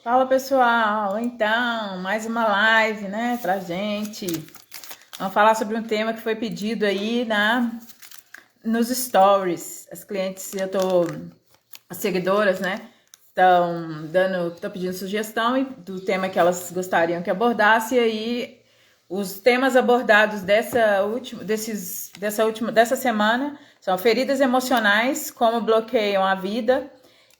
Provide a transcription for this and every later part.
Fala pessoal, então, mais uma live, né, pra gente. Vamos falar sobre um tema que foi pedido aí nos stories. As clientes, as seguidoras, né, estão pedindo sugestão do tema que elas gostariam que abordasse, e aí os temas abordados dessa semana são feridas emocionais, como bloqueiam a vida,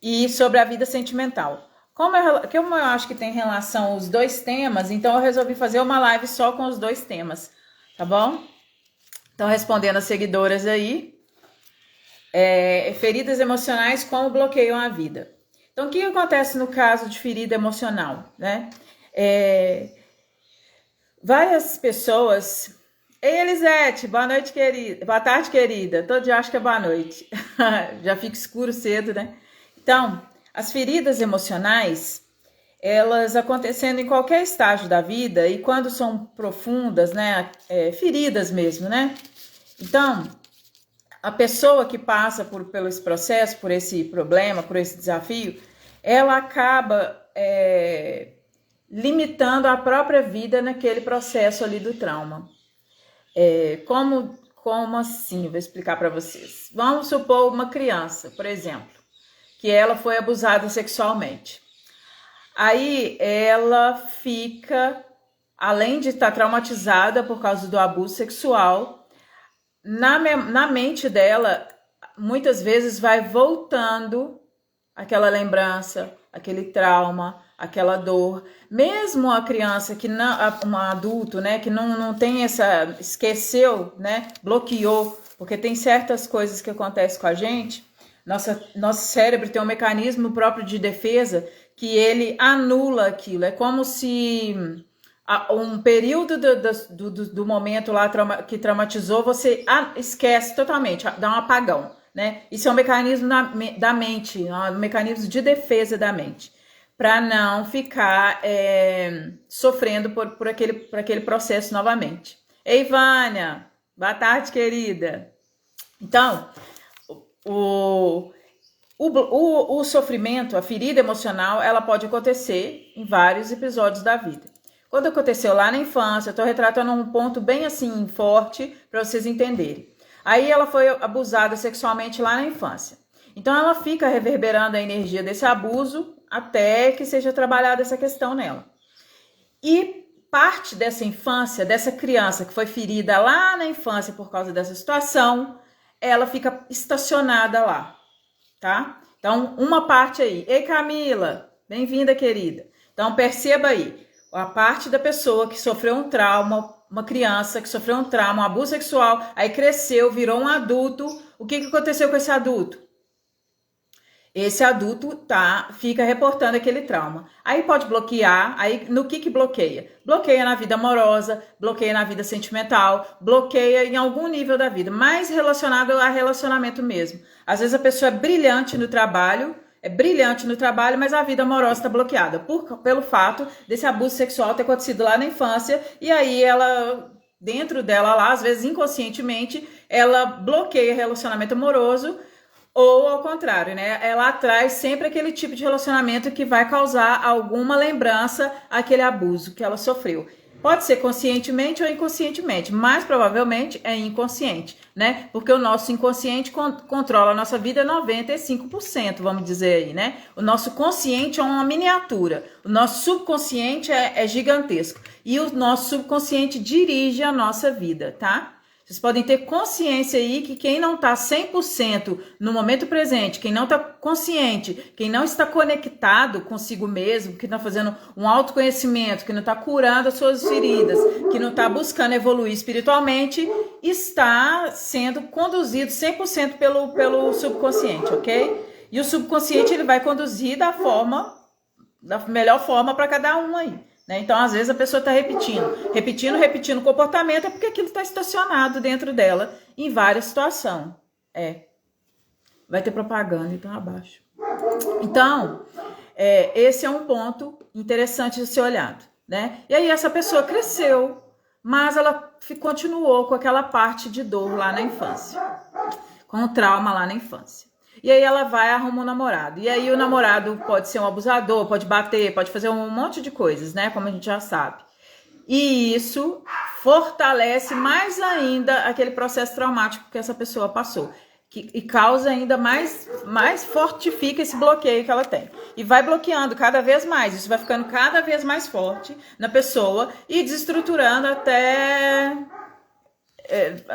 e sobre a vida sentimental. Como eu acho que tem relação os dois temas, então eu resolvi fazer uma live só com os dois temas, tá bom? Então, respondendo as seguidoras aí, feridas emocionais, como bloqueiam a vida. Então, o que acontece no caso de ferida emocional, né? Várias pessoas... Ei, Elisete, boa noite, querida. Boa tarde, querida. Todo dia acho que é boa noite. Já fica escuro cedo, né? Então, as feridas emocionais, elas acontecendo em qualquer estágio da vida e quando são profundas, né? Feridas mesmo, né? Então, a pessoa que passa pelo esse processo, por esse problema, por esse desafio, ela acaba limitando a própria vida naquele processo ali do trauma. Como assim? Vou explicar para vocês. Vamos supor uma criança, por exemplo, que ela foi abusada sexualmente. Aí ela fica, além de estar traumatizada por causa do abuso sexual, na mente dela, muitas vezes vai voltando aquela lembrança, aquele trauma, aquela dor. Mesmo a criança que não, um adulto, né, que não tem esqueceu, né, bloqueou, porque tem certas coisas que acontecem com a gente. Nosso cérebro tem um mecanismo próprio de defesa que ele anula aquilo. É como se um período do momento lá que traumatizou, você esquece totalmente, dá um apagão, né? Isso é um mecanismo da mente, um mecanismo de defesa da mente, para não ficar sofrendo por aquele processo novamente. Ei, Vânia, boa tarde, querida. Então, o sofrimento, a ferida emocional, ela pode acontecer em vários episódios da vida. Quando aconteceu lá na infância, eu estou retratando um ponto bem assim forte para vocês entenderem. Aí ela foi abusada sexualmente lá na infância. Então ela fica reverberando a energia desse abuso até que seja trabalhada essa questão nela. E parte dessa infância, dessa criança que foi ferida lá na infância por causa dessa situação, ela fica estacionada lá, tá? Então, uma parte aí. Ei, Camila, bem-vinda, querida. Então, perceba aí, a parte da pessoa que sofreu um trauma, uma criança que sofreu um trauma, um abuso sexual, aí cresceu, virou um adulto. O que aconteceu com esse adulto? Esse adulto fica reportando aquele trauma. Aí pode bloquear, aí no que bloqueia? Bloqueia na vida amorosa, bloqueia na vida sentimental, bloqueia em algum nível da vida, mais relacionado a relacionamento mesmo. Às vezes a pessoa é brilhante no trabalho, mas a vida amorosa está bloqueada pelo fato desse abuso sexual ter acontecido lá na infância, e aí ela, dentro dela lá, às vezes inconscientemente, ela bloqueia relacionamento amoroso. Ou ao contrário, né? Ela atrai sempre aquele tipo de relacionamento que vai causar alguma lembrança àquele abuso que ela sofreu. Pode ser conscientemente ou inconscientemente, mas provavelmente é inconsciente, né? Porque o nosso inconsciente controla a nossa vida 95%, vamos dizer aí, né? O nosso consciente é uma miniatura, o nosso subconsciente é gigantesco e o nosso subconsciente dirige a nossa vida, tá? Vocês podem ter consciência aí que quem não está 100% no momento presente, quem não está consciente, quem não está conectado consigo mesmo, que está fazendo um autoconhecimento, que não está curando as suas feridas, que não está buscando evoluir espiritualmente, está sendo conduzido 100% pelo subconsciente, ok? E o subconsciente ele vai conduzir da melhor forma para cada um aí. Então, às vezes, a pessoa está repetindo o comportamento, é porque aquilo está estacionado dentro dela em várias situações. Vai ter propaganda, então abaixo. Então, esse é um ponto interessante de ser olhado, né? E aí essa pessoa cresceu, mas ela continuou com aquela parte de dor lá na infância, com o trauma lá na infância. E aí ela vai e arruma um namorado. E aí o namorado pode ser um abusador, pode bater, pode fazer um monte de coisas, né? Como a gente já sabe. E isso fortalece mais ainda aquele processo traumático que essa pessoa passou. E causa ainda mais fortifica esse bloqueio que ela tem. E vai bloqueando cada vez mais. Isso vai ficando cada vez mais forte na pessoa e desestruturando até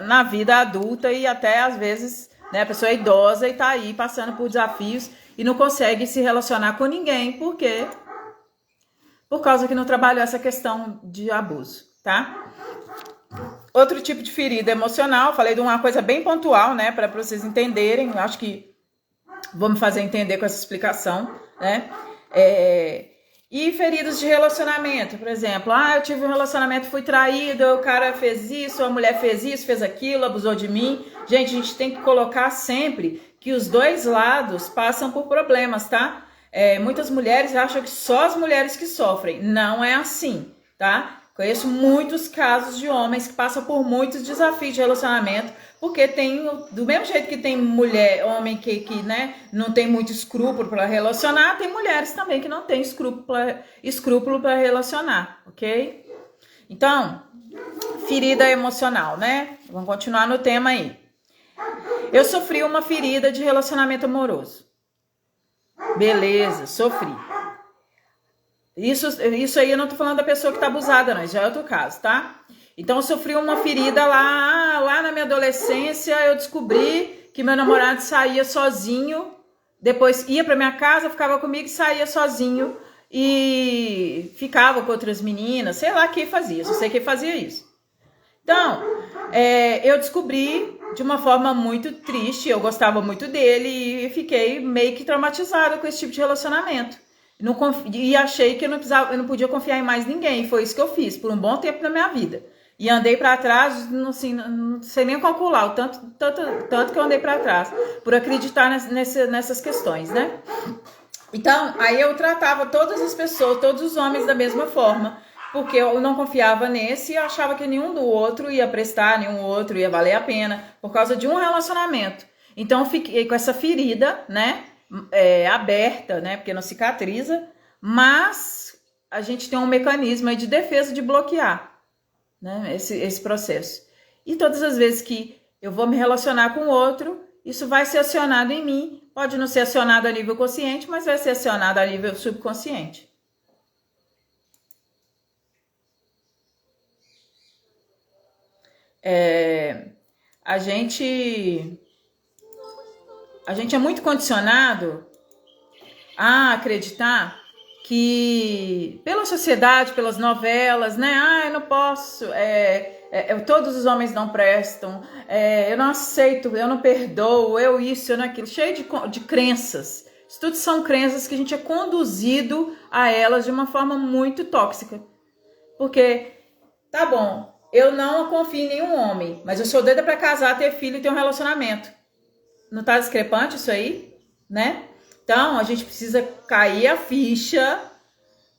na vida adulta e até às vezes, né, a pessoa é idosa e tá aí passando por desafios e não consegue se relacionar com ninguém por causa que não trabalhou essa questão de abuso, tá? Outro tipo de ferida emocional, falei de uma coisa bem pontual, né, para vocês entenderem, acho que vou me fazer entender com essa explicação, né? E feridas de relacionamento, por exemplo, eu tive um relacionamento, fui traída, o cara fez isso, a mulher fez isso, fez aquilo, abusou de mim. Gente, a gente tem que colocar sempre que os dois lados passam por problemas, tá? Muitas mulheres acham que só as mulheres que sofrem. Não é assim, tá? Conheço muitos casos de homens que passam por muitos desafios de relacionamento, porque tem, do mesmo jeito que tem homem que né, não tem muito escrúpulo para relacionar, tem mulheres também que não tem escrúpulo para relacionar, ok? Então, ferida emocional, né? Vamos continuar no tema aí. Eu sofri uma ferida de relacionamento amoroso. Beleza, sofri. Isso aí eu não tô falando da pessoa que tá abusada, não, já é outro caso, tá? Então eu sofri uma ferida lá na minha adolescência, eu descobri que meu namorado saía sozinho, depois ia pra minha casa, ficava comigo e saía sozinho e ficava com outras meninas, sei lá quem fazia, só sei que fazia isso. Então, eu descobri de uma forma muito triste, eu gostava muito dele e fiquei meio que traumatizada com esse tipo de relacionamento. E achei que eu não podia confiar em mais ninguém. Foi isso que eu fiz por um bom tempo na minha vida. E andei para trás, assim, não sei nem calcular o tanto que eu andei para trás, por acreditar nessas questões, né? Então, aí eu tratava todas as pessoas, todos os homens da mesma forma, porque eu não confiava nesse e achava que nenhum do outro ia prestar, nenhum outro ia valer a pena, por causa de um relacionamento. Então, eu fiquei com essa ferida, né? Aberta, né? Porque não cicatriza, mas a gente tem um mecanismo aí de defesa de bloquear, né? Esse processo. E todas as vezes que eu vou me relacionar com o outro, isso vai ser acionado em mim. Pode não ser acionado a nível consciente, mas vai ser acionado a nível subconsciente. A gente é muito condicionado a acreditar que pela sociedade, pelas novelas, né? Eu não posso, todos os homens não prestam, eu não aceito, eu não perdoo, eu isso, eu não aquilo, cheio de crenças. Isso tudo são crenças que a gente é conduzido a elas de uma forma muito tóxica. Porque, tá bom, eu não confio em nenhum homem, mas eu sou doida pra casar, ter filho e ter um relacionamento. Não tá discrepante isso aí, né? Então, a gente precisa cair a ficha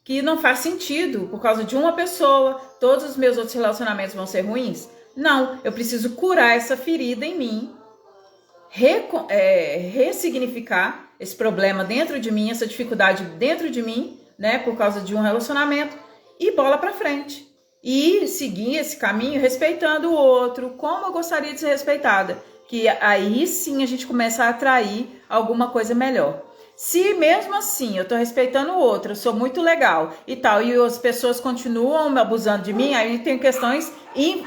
que não faz sentido. Por causa de uma pessoa, todos os meus outros relacionamentos vão ser ruins? Não, eu preciso curar essa ferida em mim, ressignificar esse problema dentro de mim, essa dificuldade dentro de mim, né? Por causa de um relacionamento e bola pra frente. E seguir esse caminho respeitando o outro, como eu gostaria de ser respeitada. Que aí sim a gente começa a atrair alguma coisa melhor. Se mesmo assim eu tô respeitando o outro, eu sou muito legal e tal, e as pessoas continuam me abusando de mim, aí tem questões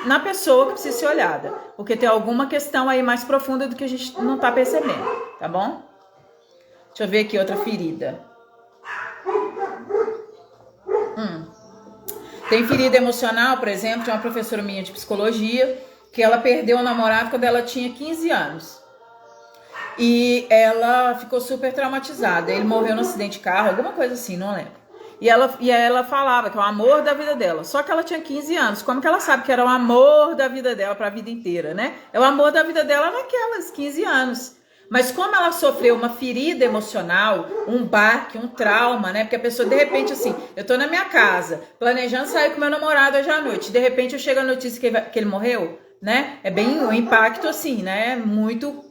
na pessoa que precisa ser olhada. Porque tem alguma questão aí mais profunda do que a gente não tá percebendo, tá bom? Deixa eu ver aqui outra ferida. Tem ferida emocional, por exemplo, de uma professora minha de psicologia, que ela perdeu o namorado quando ela tinha 15 anos. E ela ficou super traumatizada. Ele morreu no acidente de carro, alguma coisa assim, não lembro. E ela falava que é o amor da vida dela. Só que ela tinha 15 anos. Como que ela sabe que era o amor da vida dela para a vida inteira, né? É o amor da vida dela naquelas 15 anos. Mas como ela sofreu uma ferida emocional, um baque, um trauma, né? Porque a pessoa, de repente, assim, eu tô na minha casa, planejando sair com meu namorado hoje à noite. De repente, eu chego a notícia que ele morreu, né? É bem um impacto, assim, né? Muito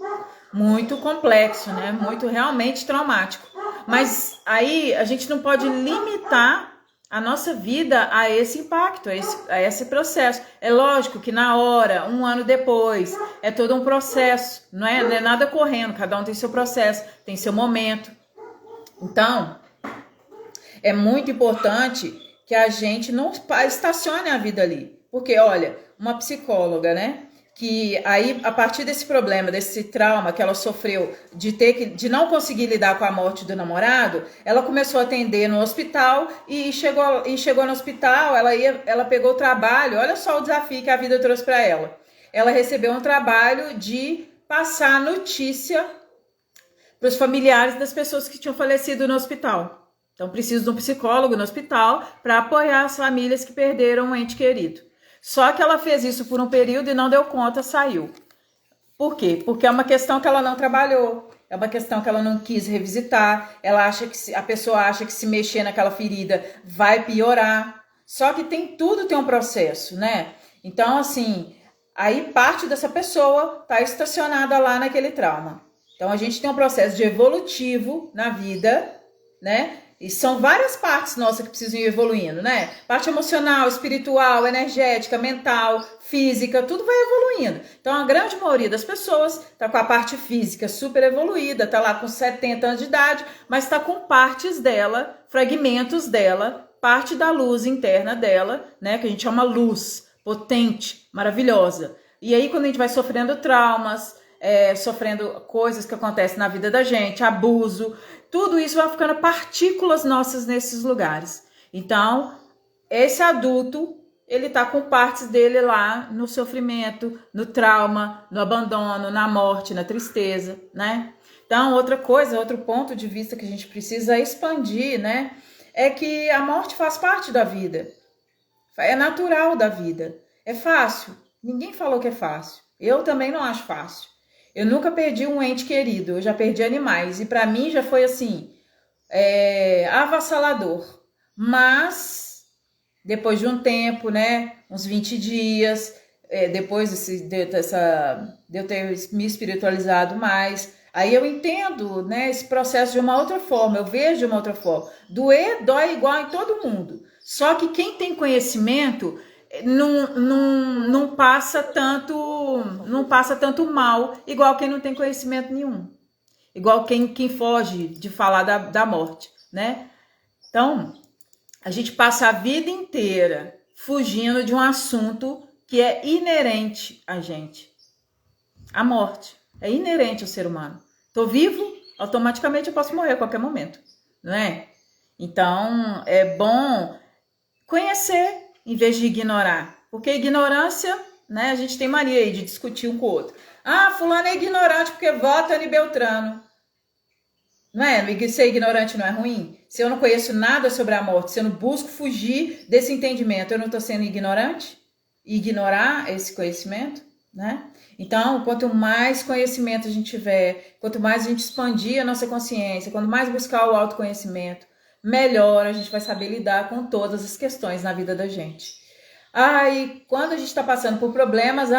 muito complexo, né? Muito realmente traumático. Mas aí a gente não pode limitar a nossa vida a esse impacto, a esse processo. É lógico que na hora, um ano depois, é todo um processo, não é nada correndo, cada um tem seu processo, tem seu momento. Então, é muito importante que a gente não estacione a vida ali. Porque, olha, uma psicóloga, né? Que aí, a partir desse problema, desse trauma que ela sofreu de não conseguir lidar com a morte do namorado, ela começou a atender no hospital e chegou no hospital, ela pegou o trabalho, olha só o desafio que a vida trouxe para ela. Ela recebeu um trabalho de passar notícia para os familiares das pessoas que tinham falecido no hospital. Então, preciso de um psicólogo no hospital para apoiar as famílias que perderam um ente querido. Só que ela fez isso por um período e não deu conta, saiu. Por quê? Porque é uma questão que ela não trabalhou, é uma questão que ela não quis revisitar, a pessoa acha que se mexer naquela ferida vai piorar. Só que tudo tem um processo, né? Então, assim, aí parte dessa pessoa está estacionada lá naquele trauma. Então, a gente tem um processo de evolutivo na vida, né? E são várias partes nossas que precisam ir evoluindo, né? Parte emocional, espiritual, energética, mental, física, tudo vai evoluindo. Então, a grande maioria das pessoas tá com a parte física super evoluída, tá lá com 70 anos de idade, mas tá com partes dela, fragmentos dela, parte da luz interna dela, né? Que a gente chama luz, potente, maravilhosa. E aí, quando a gente vai sofrendo traumas, sofrendo coisas que acontecem na vida da gente, abuso, tudo isso vai ficando partículas nossas nesses lugares. Então, esse adulto, ele tá com partes dele lá no sofrimento, no trauma, no abandono, na morte, na tristeza, né? Então, outra coisa, outro ponto de vista que a gente precisa expandir, né? É que a morte faz parte da vida. É natural da vida. É fácil? Ninguém falou que é fácil. Eu também não acho fácil. Eu nunca perdi um ente querido, eu já perdi animais. E para mim já foi assim, avassalador. Mas, depois de um tempo, né, uns 20 dias, depois de eu ter me espiritualizado mais, aí eu entendo, né, esse processo de uma outra forma, eu vejo de uma outra forma. Doer, dói igual em todo mundo. Só que quem tem conhecimento não passa tanto mal, igual quem não tem conhecimento nenhum, igual quem foge de falar da morte, né? Então, a gente passa a vida inteira fugindo de um assunto que é inerente a gente. A morte é inerente ao ser humano. Tô vivo, automaticamente eu posso morrer a qualquer momento, não é? Então, é bom conhecer em vez de ignorar. Porque ignorância, né, a gente tem mania aí de discutir um com o outro. Ah, fulano é ignorante porque vota em Beltrano. Não é? Ser ignorante não é ruim? Se eu não conheço nada sobre a morte, se eu não busco fugir desse entendimento, eu não estou sendo ignorante? Ignorar esse conhecimento, né? Então, quanto mais conhecimento a gente tiver, quanto mais a gente expandir a nossa consciência, quanto mais buscar o autoconhecimento, melhor a gente vai saber lidar com todas as questões na vida da gente. E quando a gente está passando por problemas,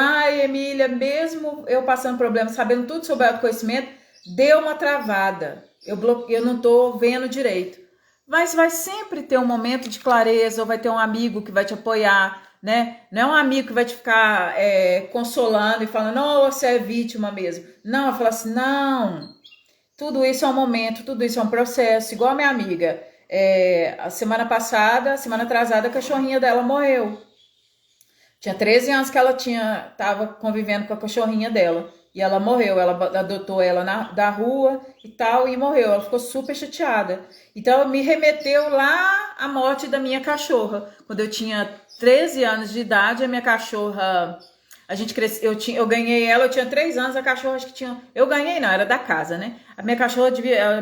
Emília, mesmo eu passando problemas, sabendo tudo sobre autoconhecimento, deu uma travada. Eu não estou vendo direito. Mas vai sempre ter um momento de clareza, ou vai ter um amigo que vai te apoiar, né? Não é um amigo que vai te ficar consolando e falando, você é vítima mesmo. Não, eu falo assim, não, tudo isso é um momento, tudo isso é um processo. Igual a minha amiga, a semana atrasada, a cachorrinha dela morreu. Tinha 13 anos que ela estava convivendo com a cachorrinha dela. E ela morreu, ela adotou ela da rua e tal, e morreu. Ela ficou super chateada. Então, me remeteu lá à morte da minha cachorra. Quando eu tinha 13 anos de idade, a minha cachorra... A gente cresceu, eu ganhei ela, eu tinha 3 anos, a cachorra acho que tinha... Eu ganhei não, era da casa, né? A minha cachorra,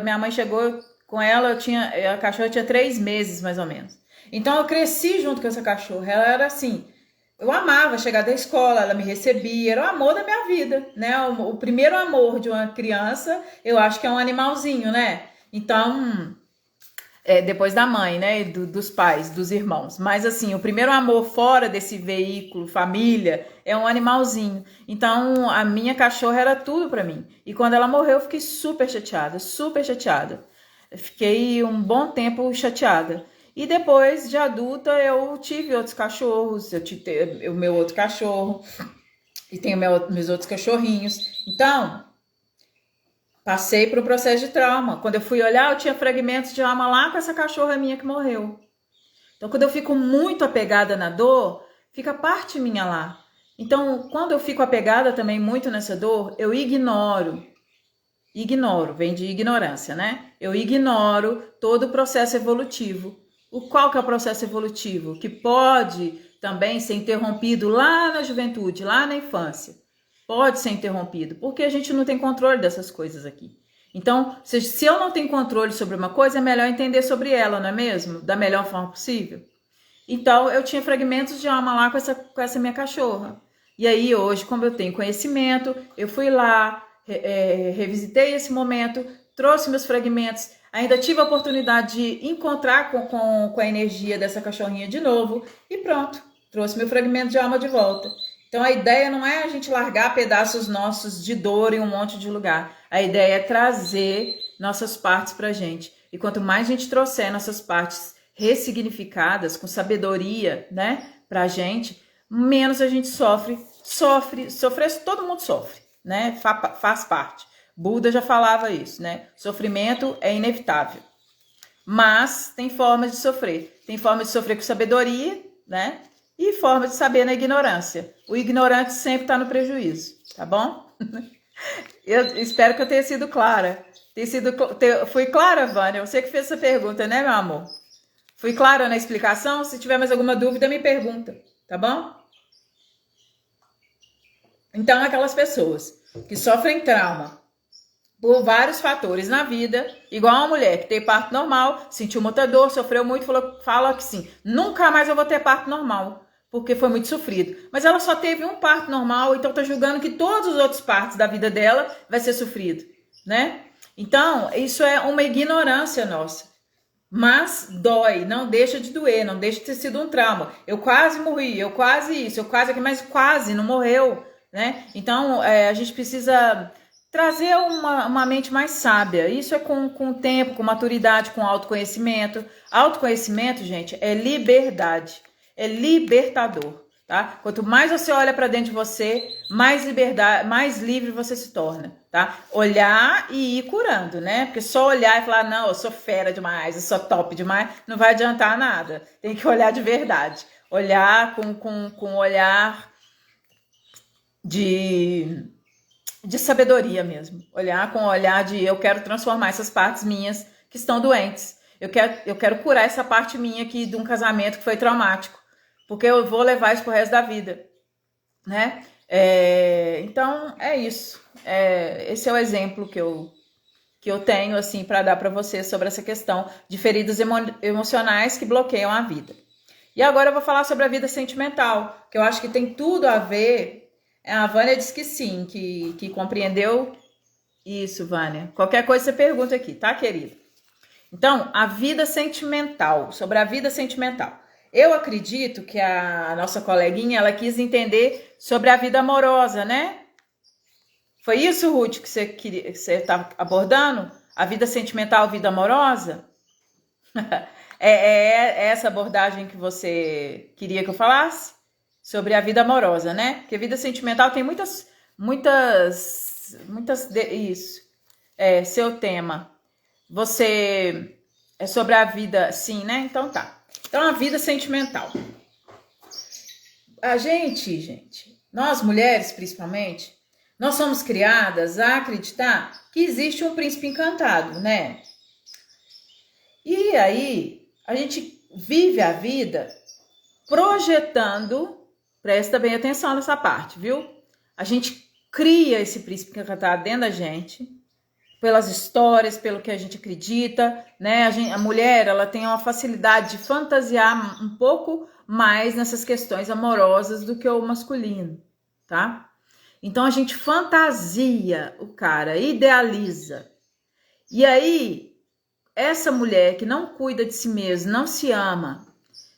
minha mãe chegou com ela, a cachorra tinha 3 meses, mais ou menos. Então, eu cresci junto com essa cachorra. Ela era assim... Eu amava chegar da escola, ela me recebia, era o amor da minha vida, né? O primeiro amor de uma criança, eu acho que é um animalzinho, né? Então, depois da mãe, né, dos pais, dos irmãos. Mas assim, o primeiro amor fora desse veículo, família, é um animalzinho. Então, a minha cachorra era tudo pra mim. E quando ela morreu, eu fiquei super chateada, super chateada. Eu fiquei um bom tempo chateada. E depois, de adulta, eu tive outros cachorros, eu tive o meu outro cachorro, e tenho meus outros cachorrinhos. Então, passei por um processo de trauma. Quando eu fui olhar, eu tinha fragmentos de alma lá com essa cachorra minha que morreu. Então, quando eu fico muito apegada na dor, fica parte minha lá. Então, quando eu fico apegada também muito nessa dor, eu ignoro. Ignoro, vem de ignorância, né? Eu ignoro todo o processo evolutivo. Qual que é o processo evolutivo? Que pode também ser interrompido lá na juventude, lá na infância. Pode ser interrompido, porque a gente não tem controle dessas coisas aqui. Então, se eu não tenho controle sobre uma coisa, é melhor entender sobre ela, não é mesmo? Da melhor forma possível. Então, eu tinha fragmentos de alma lá com essa minha cachorra. E aí, hoje, como eu tenho conhecimento, eu fui lá, revisitei esse momento, trouxe meus fragmentos, ainda tive a oportunidade de encontrar com a energia dessa cachorrinha de novo e pronto, trouxe meu fragmento de alma de volta. Então a ideia não é a gente largar pedaços nossos de dor em um monte de lugar. A ideia é trazer nossas partes pra gente. E quanto mais a gente trouxer nossas partes ressignificadas, com sabedoria, né, pra gente, menos a gente sofrer, todo mundo sofre, né, faz parte. Buda já falava isso, né, sofrimento é inevitável. Mas tem formas de sofrer. Tem forma de sofrer com sabedoria, né, e forma de saber na ignorância. O ignorante sempre está no prejuízo, tá bom? Eu espero que eu tenha sido clara. Fui clara, Vânia? Você que fez essa pergunta, né, meu amor? Fui clara na explicação? Se tiver mais alguma dúvida, me pergunta, tá bom? Então, aquelas pessoas que sofrem trauma por vários fatores na vida, igual uma mulher que tem parto normal, sentiu muita dor, sofreu muito, fala que sim, nunca mais eu vou ter parto normal, porque foi muito sofrido. Mas ela só teve um parto normal, então tá julgando que todos os outros partos da vida dela vai ser sofrido, né? Então, isso é uma ignorância nossa. Mas dói, não deixa de doer, não deixa de ter sido um trauma. Eu quase morri, eu quase isso, eu quase aqui, mas quase não morreu, né? Então, a gente precisa trazer uma mente mais sábia. Isso é com o tempo, com maturidade, com autoconhecimento. Autoconhecimento, gente, é liberdade, é libertador, tá? Quanto mais você olha para dentro de você, mais liberdade, mais livre você se torna, tá? Olhar e ir curando, né? Porque só olhar e falar, não, eu sou fera demais, eu sou top demais, não vai adiantar nada. Tem que olhar de verdade. Olhar com olhar de sabedoria mesmo. Olhar com o olhar de eu quero transformar essas partes minhas que estão doentes. Eu quero curar essa parte minha aqui de um casamento que foi traumático. Porque eu vou levar isso pro resto da vida, né? Então, é isso. Esse é o exemplo que eu tenho, assim, para dar para vocês sobre essa questão de feridas emocionais que bloqueiam a vida. E agora eu vou falar sobre a vida sentimental, que eu acho que tem tudo a ver. A Vânia disse que sim, que compreendeu isso, Vânia. Qualquer coisa você pergunta aqui, tá, querida? Então, a vida sentimental, sobre a vida sentimental. Eu acredito que a nossa coleguinha, ela quis entender sobre a vida amorosa, né? Foi isso, Ruth, que você estava abordando? A vida sentimental, a vida amorosa? É essa abordagem que você queria que eu falasse? Sobre a vida amorosa, né? Porque a vida sentimental tem muitas, isso. Seu tema. Você é sobre a vida, sim, né? Então tá. Então a vida sentimental. A gente, nós mulheres principalmente, nós somos criadas a acreditar que existe um príncipe encantado, né? E aí a gente vive a vida projetando. Presta bem atenção nessa parte, viu? A gente cria esse príncipe encantado dentro da gente, pelas histórias, pelo que a gente acredita, né? A mulher, ela tem uma facilidade de fantasiar um pouco mais nessas questões amorosas do que o masculino, tá? Então a gente fantasia o cara, idealiza. E aí essa mulher que não cuida de si mesma, não se ama,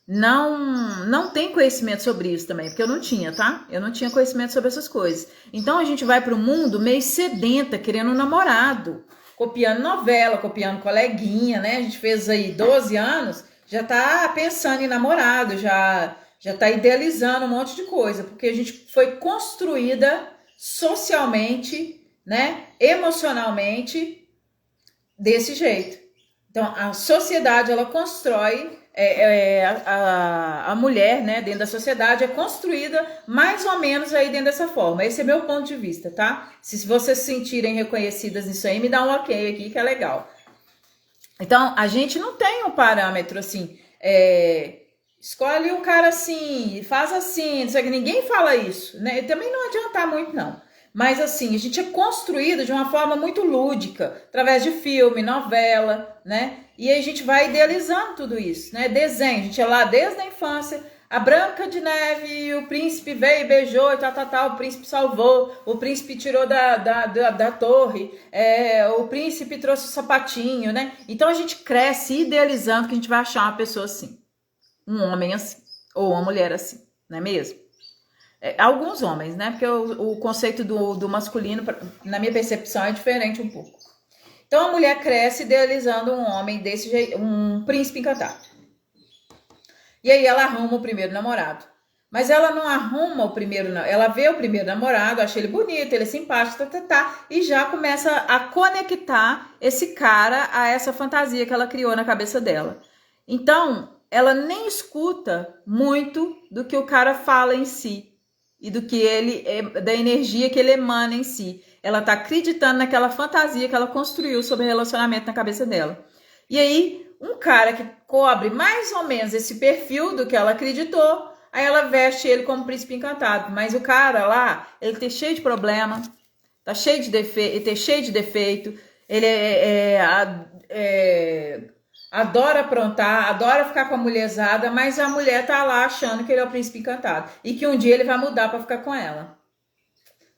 não tem conhecimento sobre isso também, porque eu não tinha, tá? Eu não tinha conhecimento sobre essas coisas. Então a gente vai pro mundo meio sedenta, querendo um namorado, copiando novela, copiando coleguinha, né? A gente fez aí 12 anos, já tá pensando em namorado, já tá idealizando um monte de coisa, porque a gente foi construída socialmente, né? Emocionalmente, desse jeito. Então, a sociedade, ela constrói a mulher, né, dentro da sociedade, é construída mais ou menos aí dentro dessa forma. Esse é meu ponto de vista, tá? Se vocês se sentirem reconhecidas nisso aí, me dá um ok aqui, que é legal. Então, a gente não tem um parâmetro assim, escolhe um cara assim, faz assim, não sei que, ninguém fala isso, né? E também não adianta muito, não. Mas assim, a gente é construído de uma forma muito lúdica, através de filme, novela, né? E aí a gente vai idealizando tudo isso, né? Desenho, a gente é lá desde a infância, a Branca de Neve, o príncipe veio e beijou, e tal, o príncipe salvou, o príncipe tirou da torre, o príncipe trouxe o sapatinho, né? Então a gente cresce idealizando que a gente vai achar uma pessoa assim, um homem assim, ou uma mulher assim, não é mesmo? Alguns homens, né? Porque o conceito do masculino, na minha percepção, é diferente um pouco. Então a mulher cresce idealizando um homem desse jeito, um príncipe encantado. E aí ela arruma o primeiro namorado. Mas ela não arruma o primeiro, ela vê o primeiro namorado, acha ele bonito, ele é simpático, e já começa a conectar esse cara a essa fantasia que ela criou na cabeça dela. Então, ela nem escuta muito do que o cara fala em si e do que da energia que ele emana em si. Ela tá acreditando naquela fantasia que ela construiu sobre relacionamento na cabeça dela. E aí, um cara que cobre mais ou menos esse perfil do que ela acreditou, aí ela veste ele como príncipe encantado. Mas o cara lá, ele tá cheio de problema, tá cheio de defeito, ele adora aprontar, adora ficar com a mulherzada, mas a mulher tá lá achando que ele é o príncipe encantado e que um dia ele vai mudar para ficar com ela.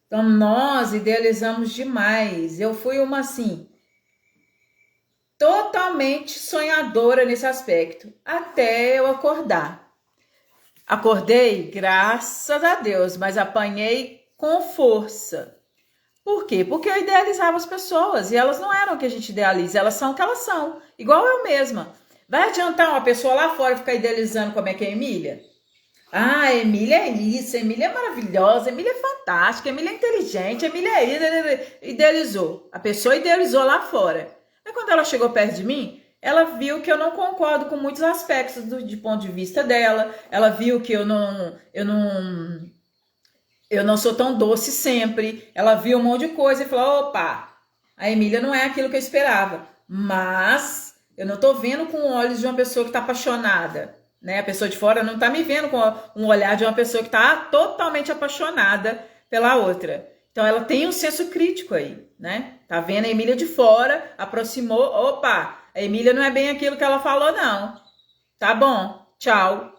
Então nós idealizamos demais. Eu fui uma assim, totalmente sonhadora nesse aspecto, até eu acordar. Acordei, graças a Deus, mas apanhei com força. Por quê? Porque eu idealizava as pessoas e elas não eram o que a gente idealiza, elas são o que elas são, igual eu mesma. Vai adiantar uma pessoa lá fora ficar idealizando como é que é a Emília? Ah, a Emília é isso, a Emília é maravilhosa, a Emília é fantástica, a Emília é inteligente, a Emília é isso, idealizou. A pessoa idealizou lá fora. Mas quando ela chegou perto de mim, ela viu que eu não concordo com muitos aspectos de ponto de vista dela, ela viu que eu não sou tão doce sempre. Ela viu um monte de coisa e falou, opa, a Emília não é aquilo que eu esperava. Mas eu não tô vendo com olhos de uma pessoa que tá apaixonada, né? A pessoa de fora não tá me vendo com um olhar de uma pessoa que tá totalmente apaixonada pela outra. Então ela tem um senso crítico aí, né? Tá vendo a Emília de fora, aproximou, opa, a Emília não é bem aquilo que ela falou não. Tá bom, tchau.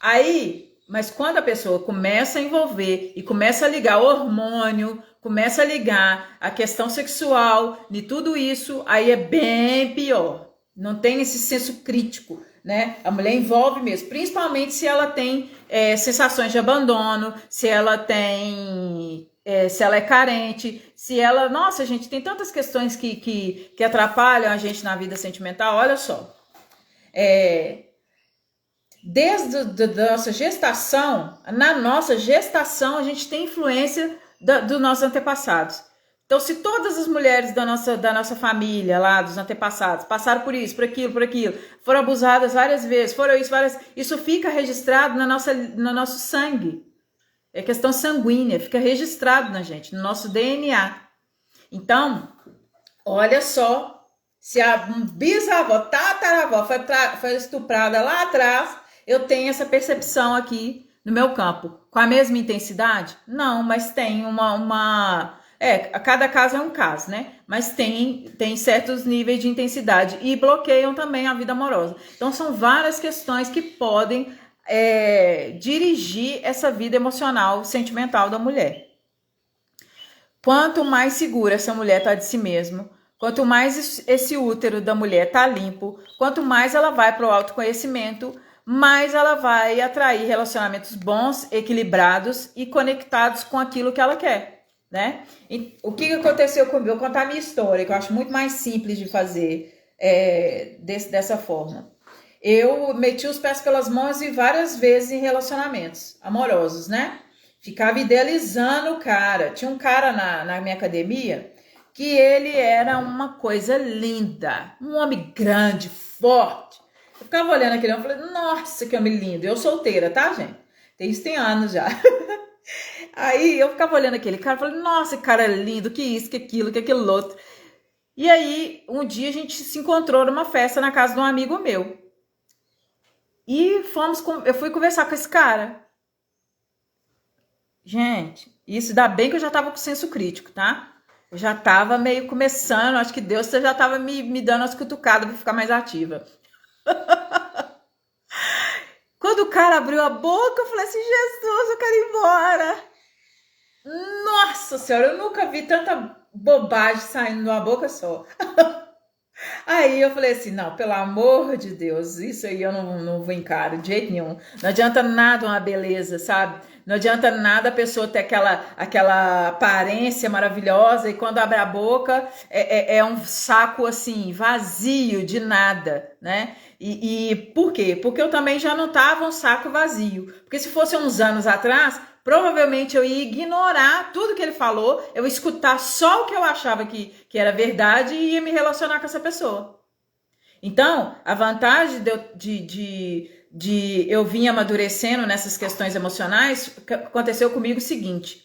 Aí, mas quando a pessoa começa a envolver e começa a ligar o hormônio, começa a ligar a questão sexual de tudo isso, aí é bem pior. Não tem esse senso crítico, né? A mulher envolve mesmo, principalmente se ela tem sensações de abandono, se ela é carente, se ela... Nossa, gente, tem tantas questões que atrapalham a gente na vida sentimental, olha só. Desde a nossa gestação, na nossa gestação, a gente tem influência dos nossos antepassados. Então, se todas as mulheres da nossa família, lá, dos antepassados, passaram por isso, por aquilo, foram abusadas várias vezes, isso fica registrado no nosso sangue. É questão sanguínea, fica registrado na gente, no nosso DNA. Então, olha só, se a bisavó, tataravó foi estuprada lá atrás, eu tenho essa percepção aqui no meu campo. Com a mesma intensidade? Não, mas tem cada caso é um caso, né? Mas tem certos níveis de intensidade e bloqueiam também a vida amorosa. Então, são várias questões que podem dirigir essa vida emocional, sentimental da mulher. Quanto mais segura essa mulher está de si mesma, Quanto mais esse útero da mulher tá limpo, quanto mais ela vai para o autoconhecimento, mais ela vai atrair relacionamentos bons, equilibrados e conectados com aquilo que ela quer, né? E o que aconteceu comigo? Eu vou contar a minha história, que eu acho muito mais simples de fazer dessa forma. Eu meti os pés pelas mãos e várias vezes em relacionamentos amorosos, né? Ficava idealizando o cara. Tinha um cara na minha academia que ele era uma coisa linda, um homem grande, forte. Eu ficava olhando aquele homem e falei, nossa, que homem lindo. Eu solteira, tá, gente? Isso tem anos já. Aí eu ficava olhando aquele cara e falei, nossa, que cara lindo, que isso, que aquilo outro. E aí, um dia a gente se encontrou numa festa na casa de um amigo meu. E eu fui conversar com esse cara. Gente, isso dá bem que eu já tava com senso crítico, tá? Eu já tava meio começando, acho que Deus já tava me dando as cutucadas pra ficar mais ativa. Quando o cara abriu a boca, eu falei assim, Jesus, eu quero ir embora. Nossa Senhora, eu nunca vi tanta bobagem saindo de uma boca só. Aí eu falei assim, não, pelo amor de Deus, isso aí eu não vou encarar de jeito nenhum. Não adianta nada uma beleza, sabe? Não adianta nada a pessoa ter aquela aparência maravilhosa e quando abre a boca é um saco assim, vazio de nada, né? E por quê? Porque eu também já não tava um saco vazio. Porque se fosse uns anos atrás, provavelmente eu ia ignorar tudo que ele falou, eu ia escutar só o que eu achava que era verdade e ia me relacionar com essa pessoa. Então, a vantagem de eu vir amadurecendo nessas questões emocionais, aconteceu comigo o seguinte.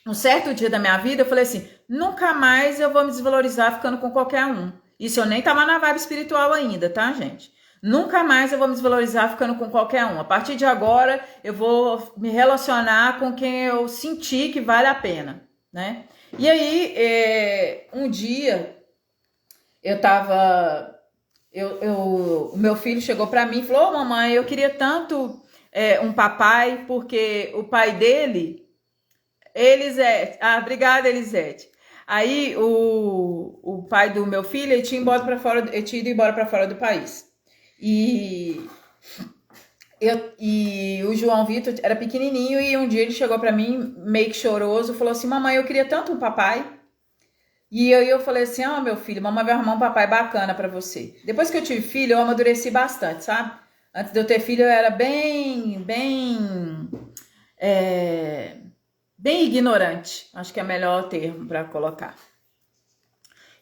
Um certo dia da minha vida, eu falei assim, nunca mais eu vou me desvalorizar ficando com qualquer um. Isso eu nem tava na vibe espiritual ainda, tá, gente? Nunca mais eu vou me desvalorizar ficando com qualquer um. A partir de agora, eu vou me relacionar com quem eu sentir que vale a pena, né? E aí, um dia, o meu filho chegou pra mim e falou, mamãe, eu queria tanto um papai, porque o pai dele, Elisete, obrigada, Elisete. Aí, o pai do meu filho, ele tinha ido embora pra fora do país. E o João Vitor era pequenininho e um dia ele chegou pra mim meio que choroso, falou assim, mamãe, eu queria tanto um papai. E eu falei assim, meu filho, mamãe vai arrumar um papai bacana pra você. Depois que eu tive filho, eu amadureci bastante, sabe? Antes de eu ter filho, eu era bem ignorante. Acho que é o melhor termo pra colocar.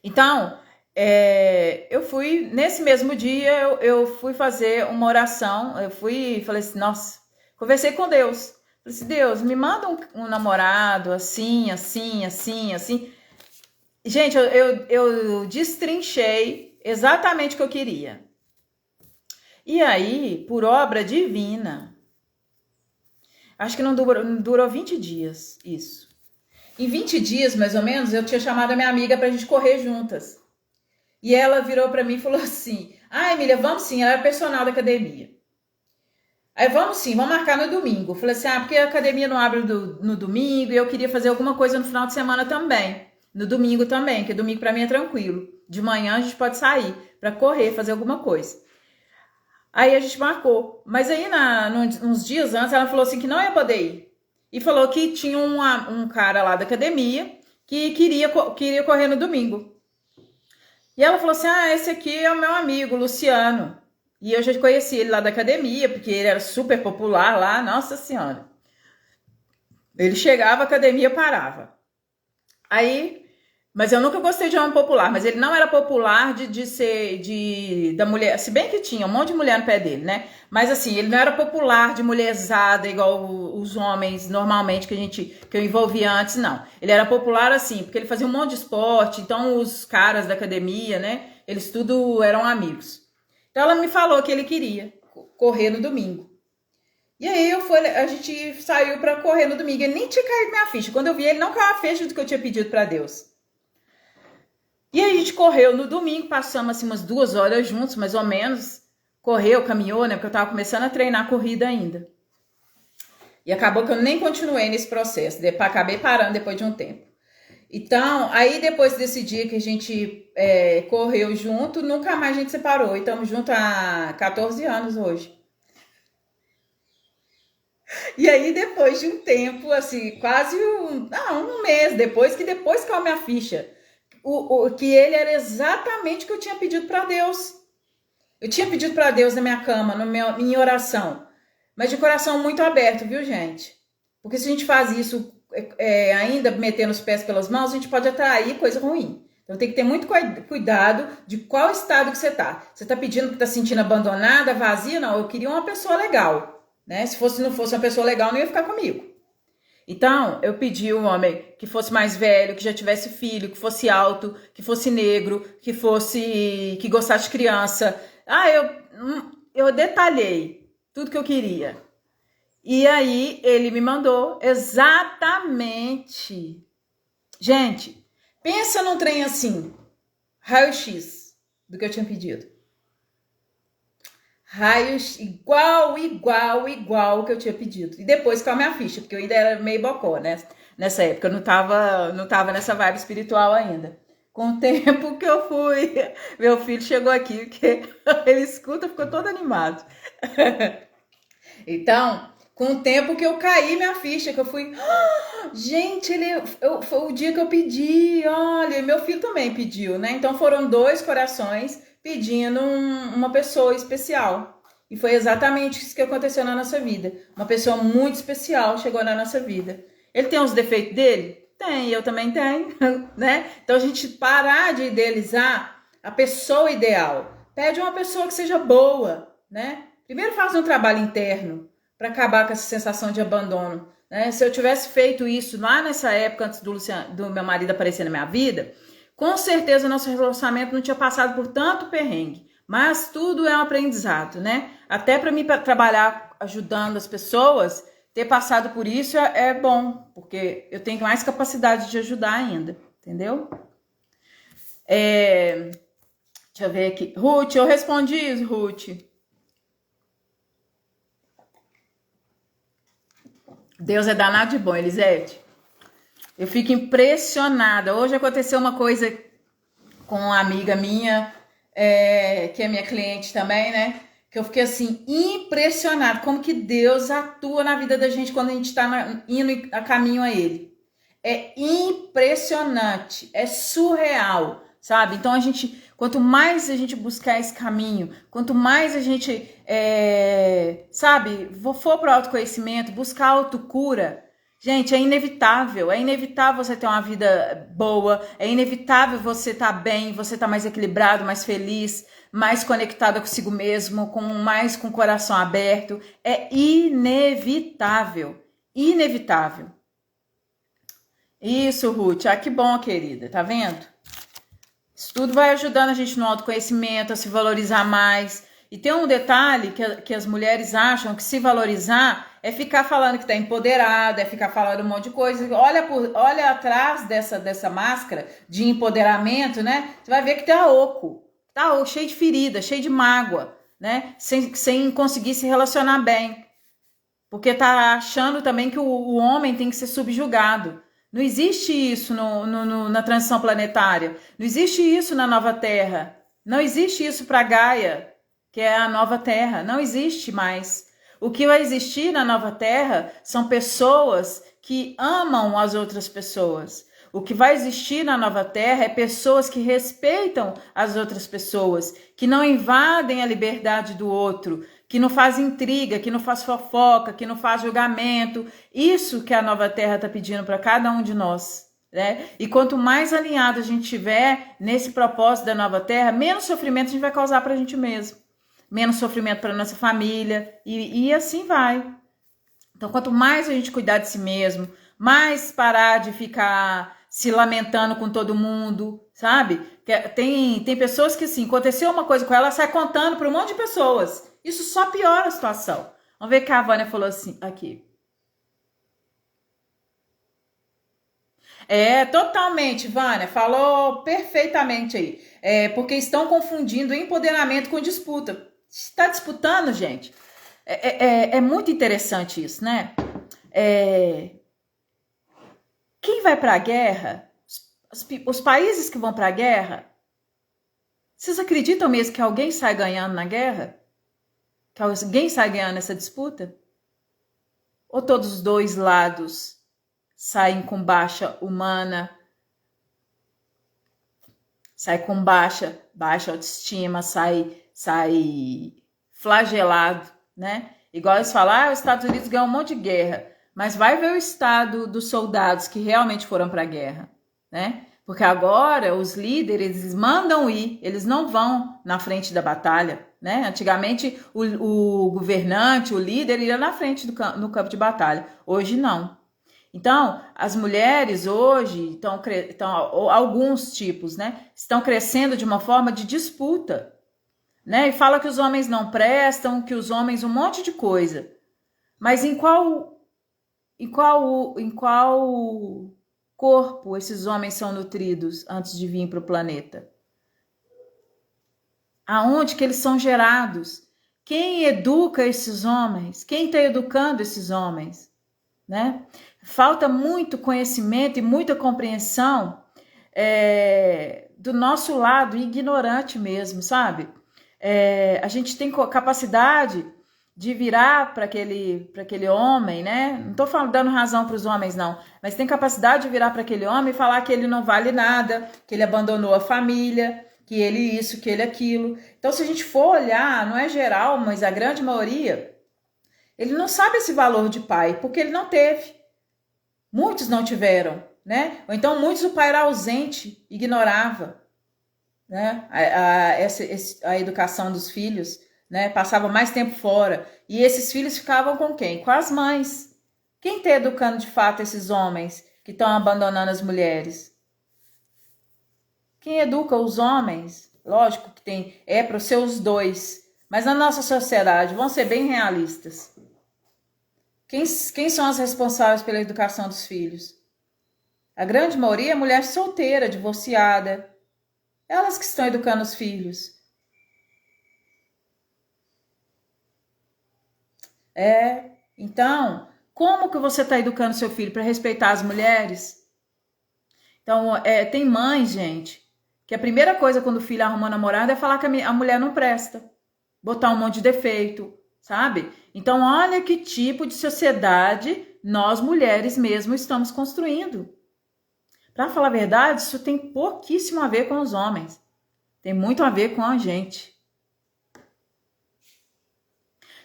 Então, nesse mesmo dia, eu fui fazer uma oração, falei assim, nossa, conversei com Deus. Falei assim, Deus, me manda um namorado assim, assim, assim, assim. Gente, eu destrinchei exatamente o que eu queria. E aí, por obra divina, acho que não durou 20 dias isso. Em 20 dias, mais ou menos, eu tinha chamado a minha amiga pra gente correr juntas. E ela virou pra mim e falou assim, Emília, vamos sim, ela é personal da academia. Aí, vamos sim, vamos marcar no domingo. Eu falei assim, porque a academia não abre no domingo e eu queria fazer alguma coisa no final de semana também. No domingo também, porque domingo pra mim é tranquilo. De manhã a gente pode sair pra correr, fazer alguma coisa. Aí a gente marcou. Mas aí, uns dias antes, ela falou assim que não ia poder ir. E falou que tinha um cara lá da academia que queria correr no domingo. E ela falou assim, esse aqui é o meu amigo, Luciano. E eu já conheci ele lá da academia, porque ele era super popular lá, nossa senhora. Ele chegava, a academia parava. Aí, mas eu nunca gostei de homem popular, mas ele não era popular da mulher, se bem que tinha um monte de mulher no pé dele, né? Mas assim, ele não era popular de mulherzada, igual os homens normalmente que eu envolvia antes, não. Ele era popular assim, porque ele fazia um monte de esporte, então os caras da academia, né? Eles tudo eram amigos. Então ela me falou que ele queria correr no domingo. E aí a gente saiu pra correr no domingo. Ele nem tinha caído minha ficha. Quando eu vi ele, não caiu a ficha do que eu tinha pedido pra Deus. E aí a gente correu no domingo, passamos assim umas 2 horas juntos, mais ou menos. Correu, caminhou, né? Porque eu tava começando a treinar corrida ainda. E acabou que eu nem continuei nesse processo. Acabei parando depois de um tempo. Então, aí depois desse dia que a gente correu junto, nunca mais a gente separou. E estamos juntos há 14 anos hoje. E aí, depois de um tempo, assim, quase um mês depois caiu minha ficha, que ele era exatamente o que eu tinha pedido para Deus. Eu tinha pedido para Deus na minha cama, minha oração, mas de coração muito aberto, viu, gente? Porque se a gente faz isso ainda metendo os pés pelas mãos, a gente pode atrair coisa ruim. Então tem que ter muito cuidado de qual estado que você tá. Você tá pedindo que tá se sentindo abandonada, vazia? Não, eu queria uma pessoa legal, né? Se não fosse uma pessoa legal, não ia ficar comigo. Então, eu pedi um homem que fosse mais velho, que já tivesse filho, que fosse alto, que fosse negro, que gostasse de criança. Eu detalhei tudo que eu queria. E aí, ele me mandou exatamente. Gente, pensa num trem assim, raio-x do que eu tinha pedido. Raios igual que eu tinha pedido. E depois com a minha ficha, porque eu ainda era meio bocó, né? Nessa época, eu não tava nessa vibe espiritual ainda. Com o tempo que eu fui, meu filho chegou aqui, porque ele escuta, ficou todo animado. Então, com o tempo que eu caí minha ficha, que eu fui... gente, foi o dia que eu pedi, olha, meu filho também pediu, né? Então foram 2 corações pedindo uma pessoa especial. E foi exatamente isso que aconteceu na nossa vida. Uma pessoa muito especial chegou na nossa vida. Ele tem os defeitos dele? Tem, eu também tenho, né? Então a gente parar de idealizar a pessoa ideal. Pede uma pessoa que seja boa, né? Primeiro faz um trabalho interno para acabar com essa sensação de abandono. Né? Se eu tivesse feito isso lá nessa época, antes do meu marido aparecer na minha vida, com certeza nosso relacionamento não tinha passado por tanto perrengue. Mas tudo é um aprendizado, né? Até para mim trabalhar ajudando as pessoas, ter passado por isso é bom, porque eu tenho mais capacidade de ajudar ainda, entendeu? Deixa eu ver aqui. Ruth, eu respondi, Ruth. Deus é danado de bom, Elisete. Eu fico impressionada. Hoje aconteceu uma coisa com uma amiga minha, que é minha cliente também, né? Que eu fiquei assim, impressionada. Como que Deus atua na vida da gente quando a gente tá indo a caminho a Ele. É impressionante, é surreal, sabe? Então quanto mais a gente buscar esse caminho, quanto mais a gente, for para o autoconhecimento, buscar autocura, gente, é inevitável você ter uma vida boa, é inevitável você estar bem, você estar mais equilibrado, mais feliz, mais conectado consigo mesmo, mais com o coração aberto, é inevitável. Isso, Ruth. Que bom, querida. Tá vendo? Isso tudo vai ajudando a gente no autoconhecimento, a se valorizar mais. E tem um detalhe que as mulheres acham que se valorizar é ficar falando que tá empoderada, é ficar falando um monte de coisa. Olha atrás dessa máscara de empoderamento, né? Você vai ver que tá oco. Tá oco, cheio de ferida, cheio de mágoa, né? Sem conseguir se relacionar bem. Porque tá achando também que o homem tem que ser subjugado. Não existe isso na transição planetária. Não existe isso na nova Terra. Não existe isso para Gaia, que é a nova Terra. Não existe mais. O que vai existir na nova Terra são pessoas que amam as outras pessoas. O que vai existir na nova Terra é pessoas que respeitam as outras pessoas, que não invadem a liberdade do outro, que não faz intriga, que não faz fofoca, que não faz julgamento. Isso que a nova Terra está pedindo para cada um de nós, né? E quanto mais alinhado a gente tiver nesse propósito da nova Terra, menos sofrimento a gente vai causar para a gente mesmo, menos sofrimento para nossa família e assim vai. Então, quanto mais a gente cuidar de si mesmo, mais parar de ficar se lamentando com todo mundo, sabe? Tem pessoas que, assim, aconteceu uma coisa com ela, sai contando para um monte de pessoas. Isso só piora a situação. Vamos ver o que a Vânia falou assim, aqui. Totalmente, Vânia, falou perfeitamente aí. Porque estão confundindo empoderamento com disputa. Está disputando, gente? É muito interessante isso, né? Quem vai para a guerra, os países que vão para a guerra, vocês acreditam mesmo que alguém sai ganhando na guerra? Que alguém sai ganhando nessa disputa? Ou todos os dois lados saem com baixa humana, sai com baixa autoestima, sai flagelado, né? Igual eles falam, os Estados Unidos ganham um monte de guerra, mas vai ver o estado dos soldados que realmente foram para a guerra, né? Porque agora os líderes eles mandam ir, eles não vão na frente da batalha, né? Antigamente o governante, o líder ia na frente no campo de batalha, hoje não. Então, as mulheres hoje alguns tipos, né, estão crescendo de uma forma de disputa, né? E fala que os homens não prestam, que os homens um monte de coisa. Mas em qual corpo esses homens são nutridos antes de vir para o planeta? Aonde que eles são gerados? Quem educa esses homens? Quem está educando esses homens? Né? Falta muito conhecimento e muita compreensão do nosso lado ignorante mesmo, sabe? A gente tem capacidade de virar para aquele homem, né? Não estou dando razão para os homens, não, mas tem capacidade de virar para aquele homem e falar que ele não vale nada, que ele abandonou a família, que ele isso, que ele aquilo. Então, se a gente for olhar, não é geral, mas a grande maioria, ele não sabe esse valor de pai, porque ele não teve. Muitos não tiveram, né? Ou então muitos o pai era ausente, ignorava, né? A educação dos filhos, né? Passava mais tempo fora. E esses filhos ficavam com quem? Com as mães. Quem está educando de fato esses homens que estão abandonando as mulheres? Quem educa os homens? Lógico que para ser os dois. Mas na nossa sociedade, vamos ser bem realistas. Quem são as responsáveis pela educação dos filhos? A grande maioria é mulher solteira, divorciada. Elas que estão educando os filhos. Então, como que você está educando seu filho para respeitar as mulheres? Então, tem mãe, gente, que a primeira coisa quando o filho arruma namorada é falar que a mulher não presta. Botar um monte de defeito, sabe? Então, olha que tipo de sociedade nós mulheres mesmo estamos construindo. Para falar a verdade, isso tem pouquíssimo a ver com os homens. Tem muito a ver com a gente.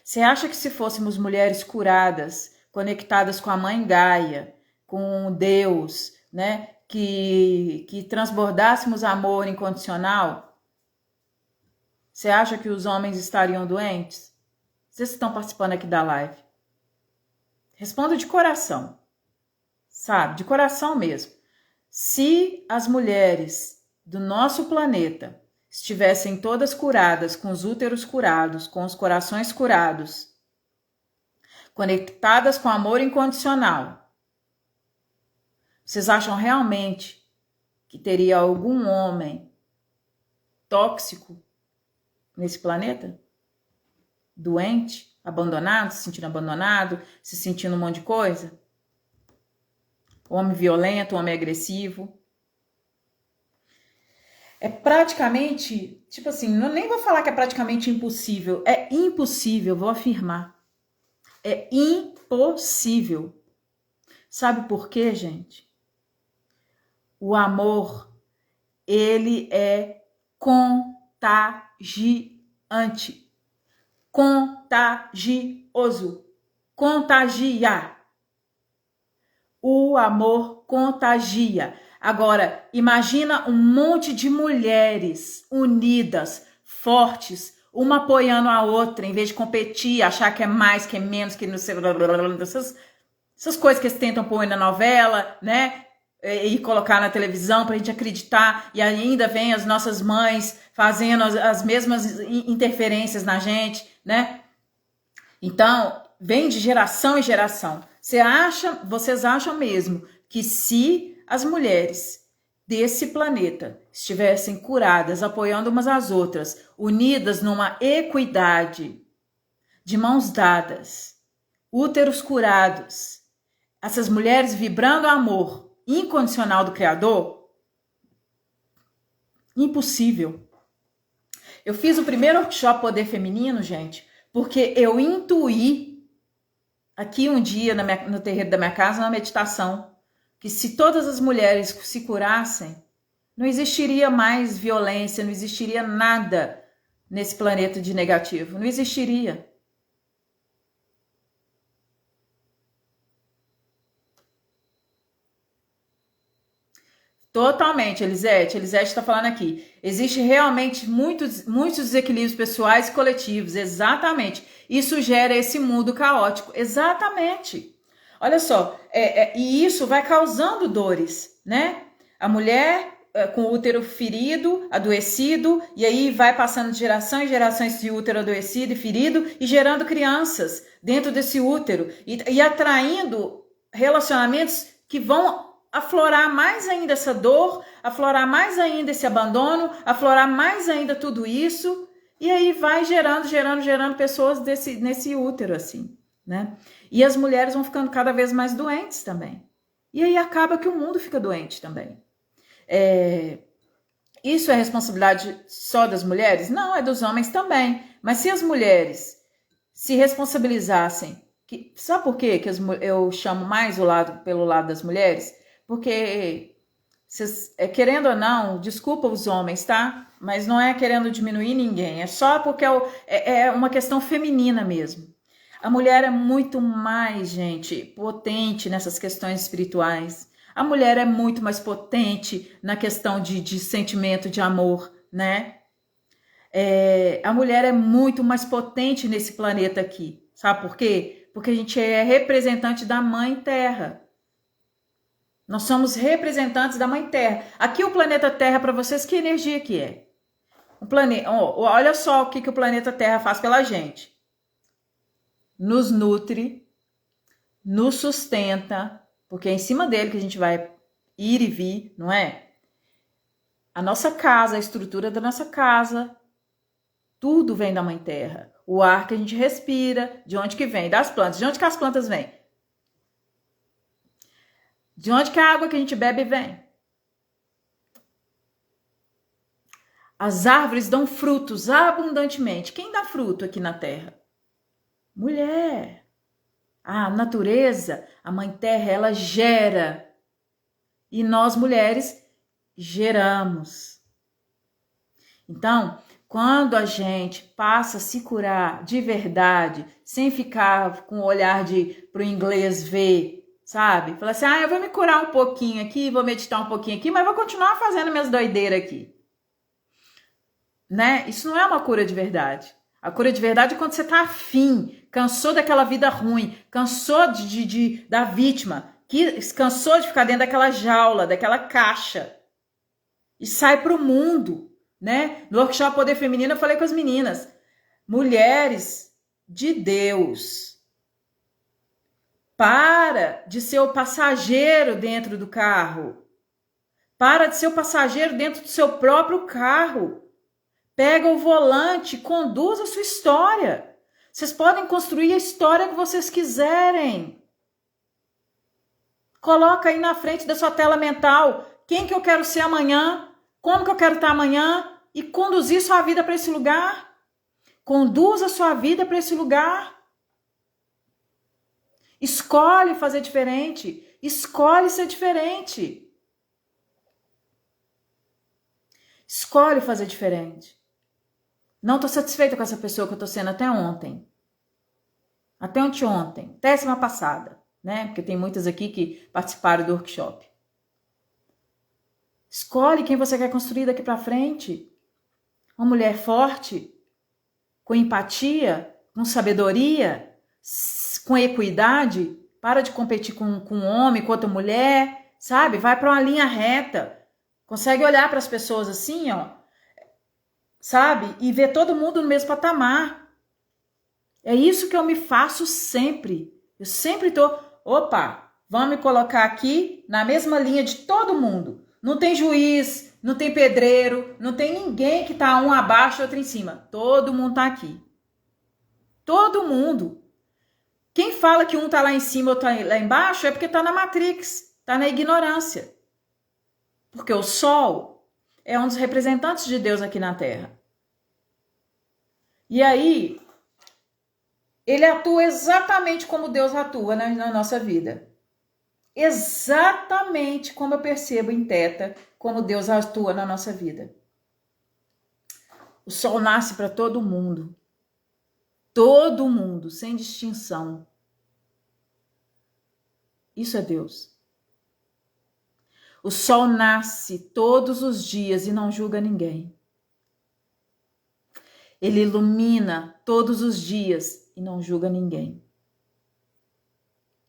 Você acha que se fôssemos mulheres curadas, conectadas com a mãe Gaia, com Deus, né, que transbordássemos amor incondicional, você acha que os homens estariam doentes? Vocês estão participando aqui da live. Responda de coração, sabe? De coração mesmo. Se as mulheres do nosso planeta estivessem todas curadas, com os úteros curados, com os corações curados, conectadas com amor incondicional, vocês acham realmente que teria algum homem tóxico nesse planeta? Doente, abandonado, se sentindo um monte de coisa? Homem violento, homem agressivo. É praticamente, tipo assim, nem vou falar que é praticamente impossível. É impossível, vou afirmar. É impossível. Sabe por quê, gente? O amor, ele é contagiante. Contagioso. Contagia. O amor contagia. Agora, imagina um monte de mulheres unidas, fortes, uma apoiando a outra, em vez de competir, achar que é mais, que é menos, que não sei, essas coisas que eles tentam pôr na novela, né? E colocar na televisão pra gente acreditar, e ainda vem as nossas mães fazendo as mesmas interferências na gente, né? Então, vem de geração em geração. Vocês acham mesmo que se as mulheres desse planeta estivessem curadas, apoiando umas às outras, unidas numa equidade, de mãos dadas, úteros curados, essas mulheres vibrando o amor incondicional do Criador, Impossível. Eu fiz o primeiro workshop Poder Feminino, gente, porque eu intuí aqui um dia no terreiro da minha casa, na meditação, que se todas as mulheres se curassem, não existiria mais violência, não existiria nada nesse planeta de negativo, não existiria. Totalmente, Elisete. Elisete está falando aqui. Existe realmente muitos desequilíbrios pessoais e coletivos. Exatamente. Isso gera esse mundo caótico. Exatamente. Olha só, e isso vai causando dores, né? A mulher com o útero ferido, adoecido, e aí vai passando de geração em geração esse útero adoecido e ferido, e gerando crianças dentro desse útero, e atraindo relacionamentos que vão aflorar mais ainda essa dor, aflorar mais ainda esse abandono, aflorar mais ainda tudo isso, e aí vai gerando pessoas nesse útero, assim, né? E as mulheres vão ficando cada vez mais doentes também. E aí acaba que o mundo fica doente também. Isso é responsabilidade só das mulheres? Não, é dos homens também. Mas se as mulheres se responsabilizassem, sabe por quê que eu chamo mais pelo lado das mulheres? Porque, querendo ou não, desculpa os homens, tá? Mas não é querendo diminuir ninguém, é só porque é uma questão feminina mesmo. A mulher é muito mais, gente, potente nessas questões espirituais. A mulher é muito mais potente na questão de sentimento de amor, né? A mulher é muito mais potente nesse planeta aqui. Sabe por quê? Porque a gente é representante da Mãe Terra. Nós somos representantes da Mãe Terra. Aqui o planeta Terra, para vocês, que energia que é? Olha só o que o planeta Terra faz pela gente. Nos nutre, nos sustenta, porque é em cima dele que a gente vai ir e vir, não é? A nossa casa, a estrutura da nossa casa, tudo vem da Mãe Terra. O ar que a gente respira, de onde que vem? Das plantas. De onde que as plantas vêm? De onde que a água que a gente bebe vem? As árvores dão frutos abundantemente. Quem dá fruto aqui na Terra? Mulher. A natureza, a Mãe Terra, ela gera. E nós, mulheres, geramos. Então, quando a gente passa a se curar de verdade, sem ficar com o olhar pro inglês ver, sabe? Fala assim, eu vou me curar um pouquinho aqui, vou meditar um pouquinho aqui, mas vou continuar fazendo minhas doideiras aqui. Né? Isso não é uma cura de verdade. A cura de verdade é quando você tá afim, cansou daquela vida ruim, cansou da vítima, cansou de ficar dentro daquela jaula, daquela caixa, e sai pro mundo, né? No workshop Poder Feminino eu falei com as meninas, mulheres de Deus, para de ser o passageiro dentro do carro, para de ser o passageiro dentro do seu próprio carro. Pega o volante, conduz a sua história. Vocês podem construir a história que vocês quiserem. Coloca aí na frente da sua tela mental quem que eu quero ser amanhã, como que eu quero estar amanhã e conduzir sua vida para esse lugar. Conduza a sua vida para esse lugar. Escolhe fazer diferente. Escolhe ser diferente. Escolhe fazer diferente. Não estou satisfeita com essa pessoa que eu estou sendo até ontem. Até ontem. Até semana passada. Né? Porque tem muitas aqui que participaram do workshop. Escolhe quem você quer construir daqui para frente. Uma mulher forte, com empatia, com sabedoria, com equidade. Para de competir com um homem, com outra mulher, sabe? Vai para uma linha reta. Consegue olhar para as pessoas assim, ó, sabe? E ver todo mundo no mesmo patamar. É isso que eu me faço sempre. Eu sempre tô, vamos me colocar aqui na mesma linha de todo mundo. Não tem juiz, não tem pedreiro, não tem ninguém que tá um abaixo e outro em cima. Todo mundo tá aqui. Todo mundo. Quem fala que um tá lá em cima ou tá lá embaixo é porque tá na Matrix, tá na ignorância. Porque o sol, é um dos representantes de Deus aqui na Terra. E aí, ele atua exatamente como Deus atua na nossa vida. Exatamente como eu percebo em Teta, como Deus atua na nossa vida. O sol nasce para todo mundo, sem distinção. Isso é Deus. O sol nasce todos os dias e não julga ninguém. Ele ilumina todos os dias e não julga ninguém.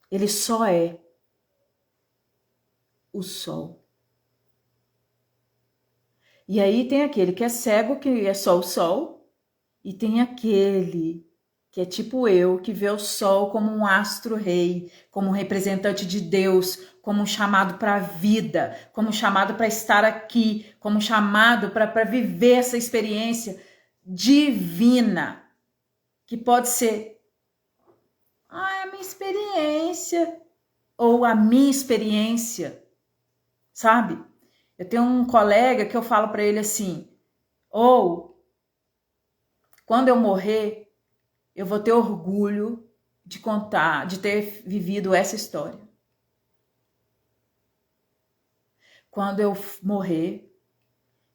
Ele só é o sol. E aí tem aquele que é cego, que é só o sol, e tem aquele que é tipo eu, que vê o sol como um astro-rei, como um representante de Deus, como um chamado para a vida, como um chamado para estar aqui, como um chamado para viver essa experiência divina, que pode ser a minha experiência, ou a minha experiência, sabe? Eu tenho um colega que eu falo para ele assim, quando eu morrer, eu vou ter orgulho de contar, de ter vivido essa história. Quando eu morrer,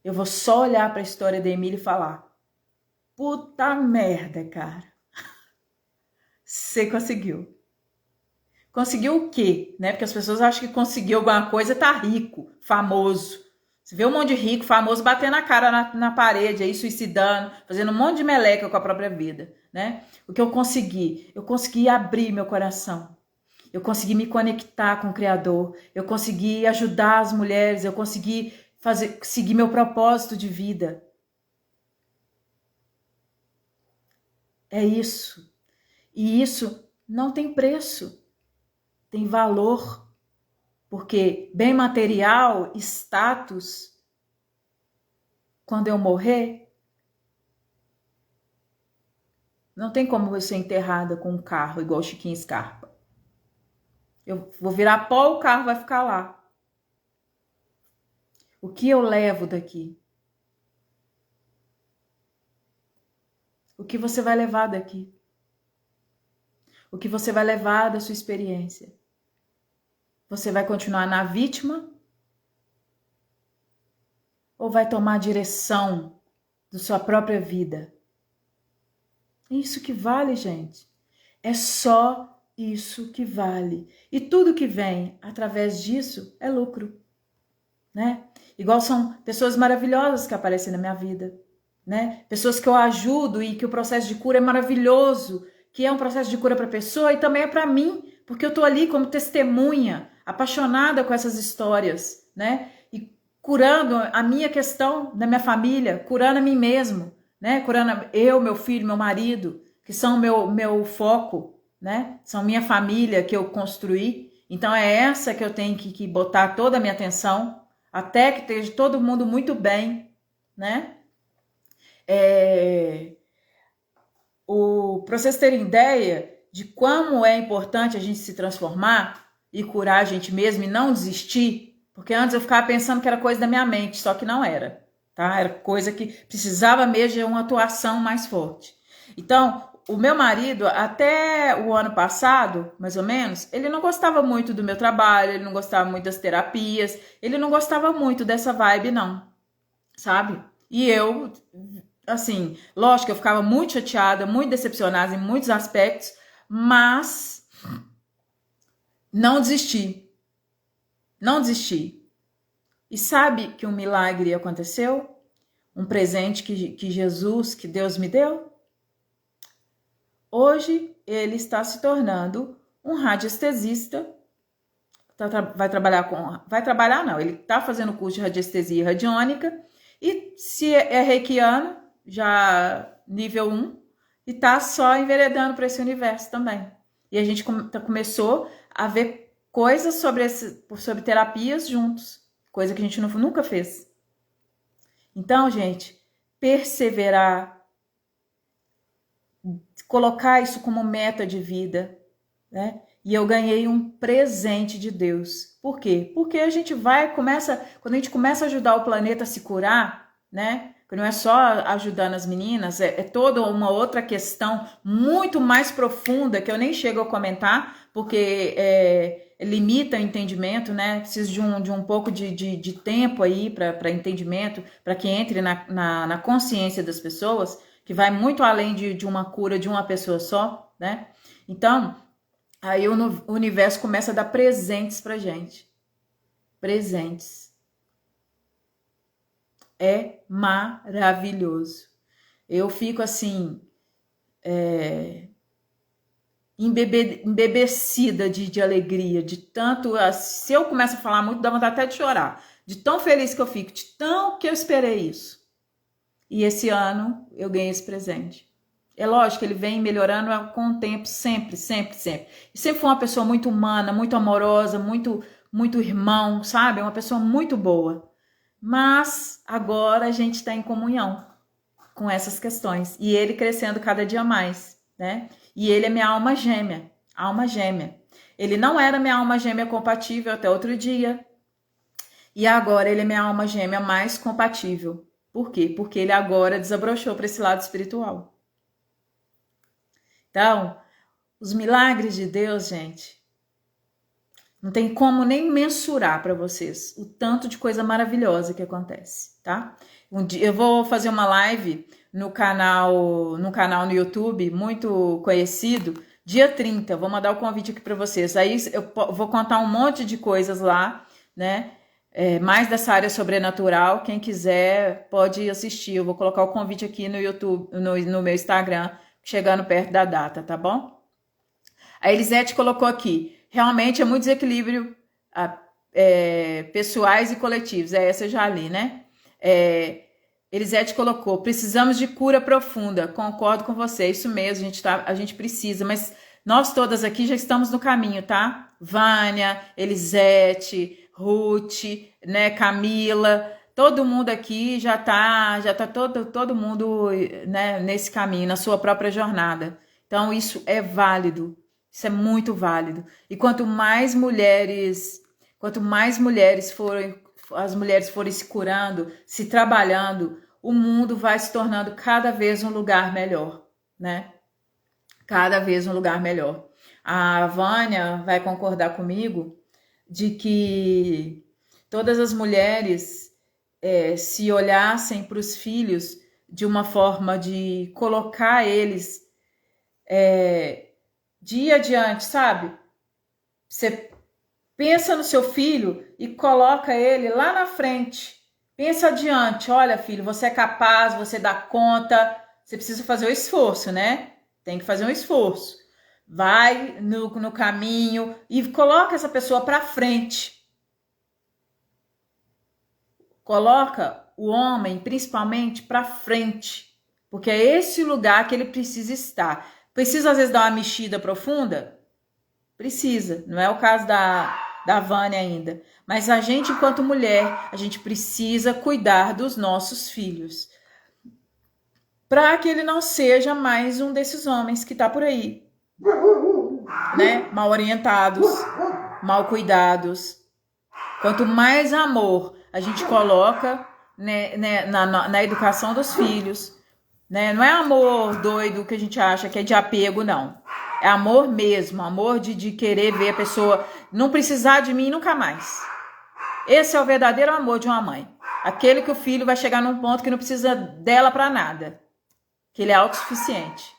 eu vou só olhar para a história da Emília e falar: puta merda, cara. Você conseguiu. Conseguiu o quê? Né? Porque as pessoas acham que conseguiu alguma coisa, tá rico, famoso. Você vê um monte de rico, famoso, batendo a cara na parede, aí suicidando, fazendo um monte de meleca com a própria vida, né? O que eu consegui? Eu consegui abrir meu coração. Eu consegui me conectar com o Criador. Eu consegui ajudar as mulheres. Eu consegui seguir meu propósito de vida. É isso. E isso não tem preço. Tem valor. Porque bem material, status, quando eu morrer, não tem como eu ser enterrada com um carro igual Chiquinho Scarpa. Eu vou virar pó, o carro vai ficar lá. O que eu levo daqui? O que você vai levar daqui? O que você vai levar da sua experiência? Você vai continuar na vítima? Ou vai tomar direção da sua própria vida? É isso que vale, gente. É só isso que vale. E tudo que vem através disso é lucro, né? Igual são pessoas maravilhosas que aparecem na minha vida, né? Pessoas que eu ajudo e que o processo de cura é maravilhoso, que é um processo de cura para a pessoa e também é para mim, porque eu tô ali como testemunha, apaixonada com essas histórias, né? E curando a minha questão da minha família, curando a mim mesmo, né? Curando eu, meu filho, meu marido, que são meu foco, né? São minha família que eu construí. Então é essa que eu tenho que botar toda a minha atenção, até que esteja todo mundo muito bem, né? Para vocês terem ideia de como é importante a gente se transformar e curar a gente mesmo e não desistir, porque antes eu ficava pensando que era coisa da minha mente, só que não era, tá? Era coisa que precisava mesmo de uma atuação mais forte. Então, o meu marido, até o ano passado, mais ou menos, ele não gostava muito do meu trabalho, ele não gostava muito das terapias, ele não gostava muito dessa vibe, não, sabe? E eu, assim, lógico, eu ficava muito chateada, muito decepcionada em muitos aspectos, mas não desisti. Não desisti. E sabe que um milagre aconteceu? Um presente que Jesus, que Deus me deu? Hoje ele está se tornando um radiestesista. Vai trabalhar não, ele está fazendo curso de radiestesia radiônica e se é reikiano, já nível 1, e tá só enveredando para esse universo também. E a gente começou a ver coisas sobre terapias juntos, coisa que a gente nunca fez. Então, gente, perseverar, colocar isso como meta de vida, né? E eu ganhei um presente de Deus. Por quê? Porque a gente quando a gente começa a ajudar o planeta a se curar, né? Que não é só ajudando as meninas, é toda uma outra questão muito mais profunda que eu nem chego a comentar, porque limita o entendimento, né? Preciso de um pouco de tempo aí para entendimento, para que entre na consciência das pessoas, que vai muito além de uma cura de uma pessoa só, né? Então, aí o universo começa a dar presentes pra gente. Presentes. É maravilhoso. Eu fico assim, embebecida de alegria, de tanto. Se eu começo a falar muito, dá vontade até de chorar. De tão feliz que eu fico, de tão que eu esperei isso. E esse ano eu ganhei esse presente. É lógico que ele vem melhorando com o tempo, sempre, sempre, sempre. E sempre foi uma pessoa muito humana, muito amorosa, muito, muito irmão, sabe? Uma pessoa muito boa. Mas agora a gente está em comunhão com essas questões. E ele crescendo cada dia mais, né? E ele é minha alma gêmea. Alma gêmea. Ele não era minha alma gêmea compatível até outro dia. E agora ele é minha alma gêmea mais compatível. Por quê? Porque ele agora desabrochou para esse lado espiritual. Então, os milagres de Deus, gente, não tem como nem mensurar para vocês o tanto de coisa maravilhosa que acontece, tá? Um dia eu vou fazer uma live no canal no YouTube muito conhecido, dia 30. Vou mandar o convite aqui para vocês. Aí eu vou contar um monte de coisas lá, né? Mais dessa área sobrenatural. Quem quiser pode assistir. Eu vou colocar o convite aqui no YouTube, no meu Instagram, chegando perto da data, tá bom? A Elisete colocou aqui. Realmente é muito desequilíbrio pessoais e coletivos. Essa eu já li, né? Elisete colocou, precisamos de cura profunda. Concordo com você, isso mesmo, a gente precisa, mas nós todas aqui já estamos no caminho, tá? Vânia, Elisete, Ruth, né, Camila, todo mundo aqui já tá todo mundo, né, nesse caminho, na sua própria jornada. Então isso é válido. Isso é muito válido. E quanto mais mulheres forem se curando, se trabalhando, o mundo vai se tornando cada vez um lugar melhor, né? Cada vez um lugar melhor. A Vânia vai concordar comigo de que todas as mulheres se olhassem para os filhos de uma forma de colocar eles dia adiante, sabe? Você pensa no seu filho e coloca ele lá na frente. Pensa adiante. Olha, filho, você é capaz, você dá conta. Você precisa fazer o esforço, né? Tem que fazer um esforço. Vai no caminho e coloca essa pessoa para frente. Coloca o homem, principalmente, para frente. Porque é esse lugar que ele precisa estar. Precisa, às vezes, dar uma mexida profunda? Precisa. Não é o caso da Vânia ainda. Mas a gente, enquanto mulher, a gente precisa cuidar dos nossos filhos. Para que ele não seja mais um desses homens que tá por aí. Né? Mal orientados, mal cuidados. Quanto mais amor a gente coloca, né, na educação dos filhos, né? Não é amor doido que a gente acha que é de apego, não. É amor mesmo, amor de querer ver a pessoa não precisar de mim nunca mais. Esse é o verdadeiro amor de uma mãe. Aquele que o filho vai chegar num ponto que não precisa dela para nada. Que ele é autossuficiente.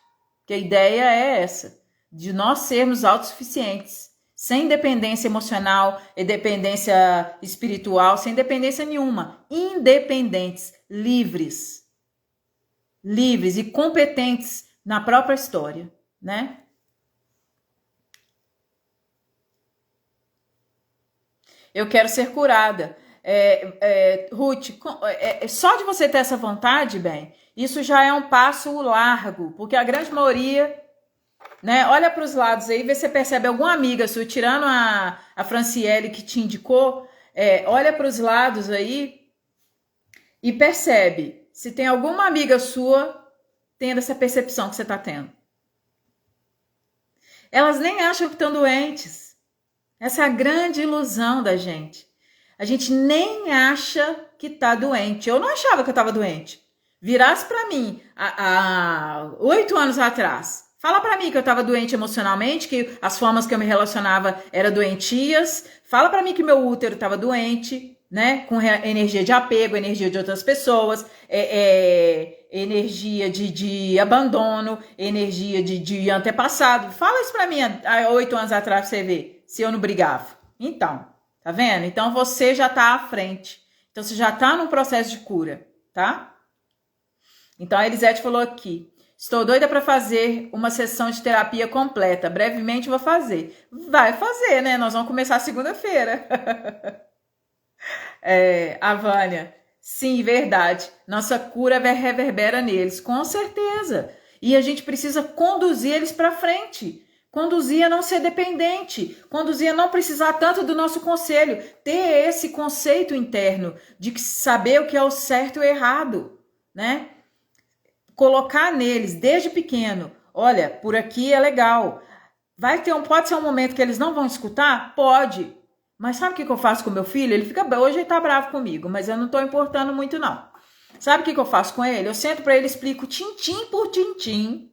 Que a ideia é essa, de nós sermos autossuficientes. Sem dependência emocional e dependência espiritual, sem dependência nenhuma. Independentes, livres. Livres e competentes na própria história, né? Eu quero ser curada. Ruth, só de você ter essa vontade, bem, isso já é um passo largo, porque a grande maioria, né, olha para os lados aí, vê se você percebe alguma amiga sua, tirando a Franciele que te indicou, olha para os lados aí e percebe se tem alguma amiga sua tendo essa percepção que você está tendo. Elas nem acham que estão doentes. Essa é a grande ilusão da gente. A gente nem acha que tá doente. Eu não achava que eu estava doente. Virasse para mim há 8 anos atrás, fala para mim que eu estava doente emocionalmente, que as formas que eu me relacionava eram doentias. Fala para mim que meu útero estava doente, né? Com energia de apego, energia de outras pessoas, energia de abandono, energia de antepassado. Fala isso para mim há 8 anos atrás pra você ver se eu não brigava. Então, tá vendo? Então você já tá à frente. Então você já tá num processo de cura, tá? Então a Elisete falou aqui: estou doida para fazer uma sessão de terapia completa. Brevemente vou fazer. Vai fazer, né? Nós vamos começar segunda-feira. A Vânia: sim, verdade. Nossa cura reverbera neles, com certeza. E a gente precisa conduzir eles para frente. Conduzir a não ser dependente. Conduzir a não precisar tanto do nosso conselho. Ter esse conceito interno de saber o que é o certo e o errado, né? Colocar neles desde pequeno: olha, por aqui é legal. Pode ser um momento que eles não vão escutar? Pode. Mas sabe o que eu faço com meu filho? Hoje ele tá bravo comigo, mas eu não tô importando muito não. Sabe o que eu faço com ele? Eu sento para ele, explico tintim por tintim.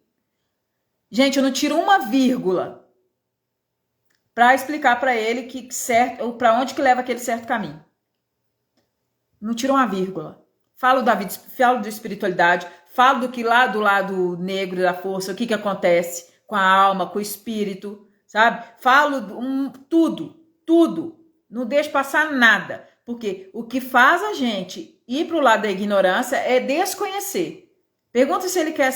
Gente, eu não tiro uma vírgula para explicar para ele que certo, ou para onde que leva aquele certo caminho. Não tiro uma vírgula. Falo de espiritualidade, falo do que lá do lado negro da força, o que acontece com a alma, com o espírito, sabe? Falo tudo. Não deixo passar nada. Porque o que faz a gente ir para o lado da ignorância é desconhecer. Pergunta se ele quer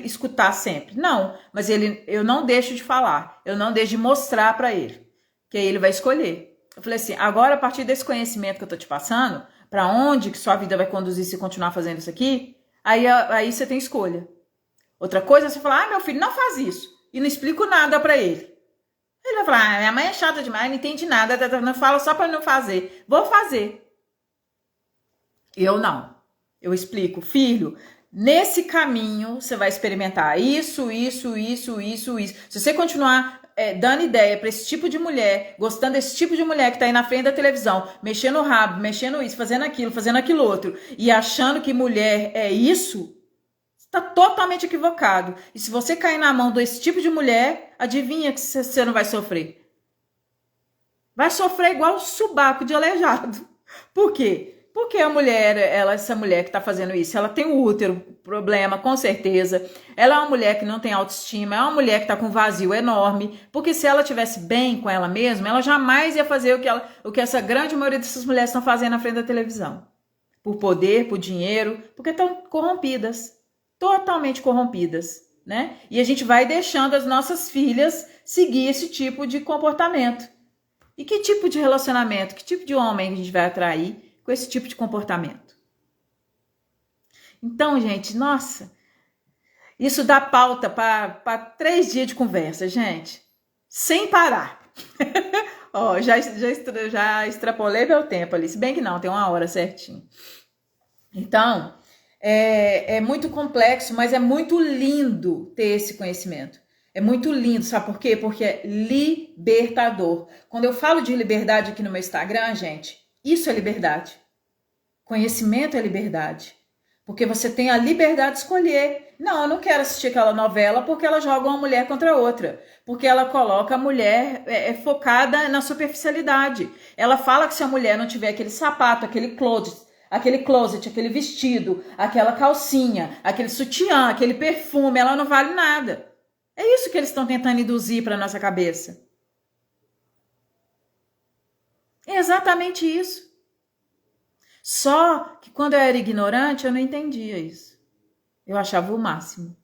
escutar sempre. Não, mas eu não deixo de falar. Eu não deixo de mostrar para ele. Que aí ele vai escolher. Eu falei assim: agora, a partir desse conhecimento que eu tô te passando, para onde que sua vida vai conduzir se continuar fazendo isso aqui, aí você tem escolha. Outra coisa é você falar: meu filho, não faz isso. E não explico nada para ele. Ele vai falar: minha mãe é chata demais, não entende nada, não fala só para não fazer. Vou fazer. Eu não. Eu explico: filho, nesse caminho você vai experimentar isso. Se você continuar dando ideia para esse tipo de mulher, gostando desse tipo de mulher que tá aí na frente da televisão, mexendo o rabo, mexendo isso, fazendo aquilo outro, e achando que mulher é isso, está totalmente equivocado. E se você cair na mão desse tipo de mulher, adivinha que você não vai sofrer. Vai sofrer igual subaco de aleijado. Por quê? Porque essa mulher que está fazendo isso, ela tem um útero, problema, com certeza. Ela é uma mulher que não tem autoestima, é uma mulher que está com um vazio enorme. Porque se ela tivesse bem com ela mesma, ela jamais ia fazer o que essa grande maioria dessas mulheres estão fazendo na frente da televisão. Por poder, por dinheiro, porque estão corrompidas. Totalmente corrompidas, né? E a gente vai deixando as nossas filhas seguir esse tipo de comportamento. E que tipo de relacionamento, que tipo de homem a gente vai atrair com esse tipo de comportamento? Então, gente, nossa, isso dá pauta para 3 dias de conversa, gente, sem parar. Ó, já extrapolei meu tempo ali, se bem que não, tem 1 hora certinho. Então, é muito complexo, mas é muito lindo ter esse conhecimento. É muito lindo, sabe por quê? Porque é libertador. Quando eu falo de liberdade aqui no meu Instagram, gente, isso é liberdade. Conhecimento é liberdade. Porque você tem a liberdade de escolher. Não, eu não quero assistir aquela novela porque ela joga uma mulher contra outra. Porque ela coloca a mulher focada na superficialidade. Ela fala que se a mulher não tiver aquele sapato, aquele closet, aquele vestido, aquela calcinha, aquele sutiã, aquele perfume, ela não vale nada. É isso que eles estão tentando induzir para nossa cabeça. É exatamente isso. Só que quando eu era ignorante, eu não entendia isso. Eu achava o máximo.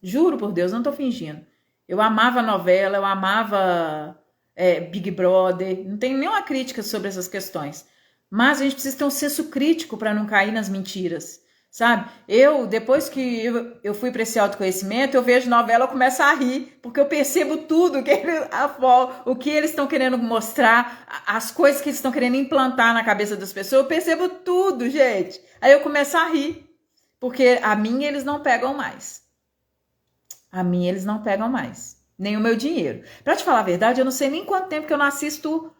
Juro por Deus, não tô fingindo. Eu amava novela, eu amava Big Brother. Não tenho nenhuma crítica sobre essas questões. Mas a gente precisa ter um senso crítico para não cair nas mentiras. Sabe? Depois que eu fui para esse autoconhecimento, eu vejo novela, eu começo a rir, porque eu percebo tudo, o que eles estão querendo mostrar, as coisas que eles estão querendo implantar na cabeça das pessoas, eu percebo tudo, gente. Aí eu começo a rir. Porque a minha eles não pegam mais. A minha eles não pegam mais. Nem o meu dinheiro. Pra te falar a verdade, eu não sei nem quanto tempo que eu não assisto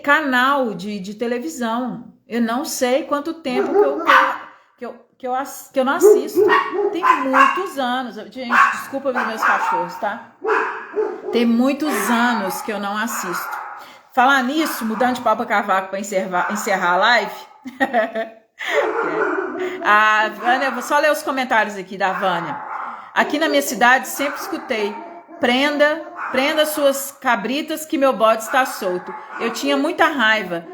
canal de televisão. Eu não sei quanto tempo que eu não assisto. Tem muitos anos. Gente, desculpa os meus cachorros, tá? Tem muitos anos que eu não assisto. Falar nisso, mudando de pau pra cavaco pra encerrar a live. A Vânia, vou só ler os comentários aqui da Vânia. Aqui na minha cidade sempre escutei: prenda suas cabritas que meu bode está solto. Eu tinha muita raiva.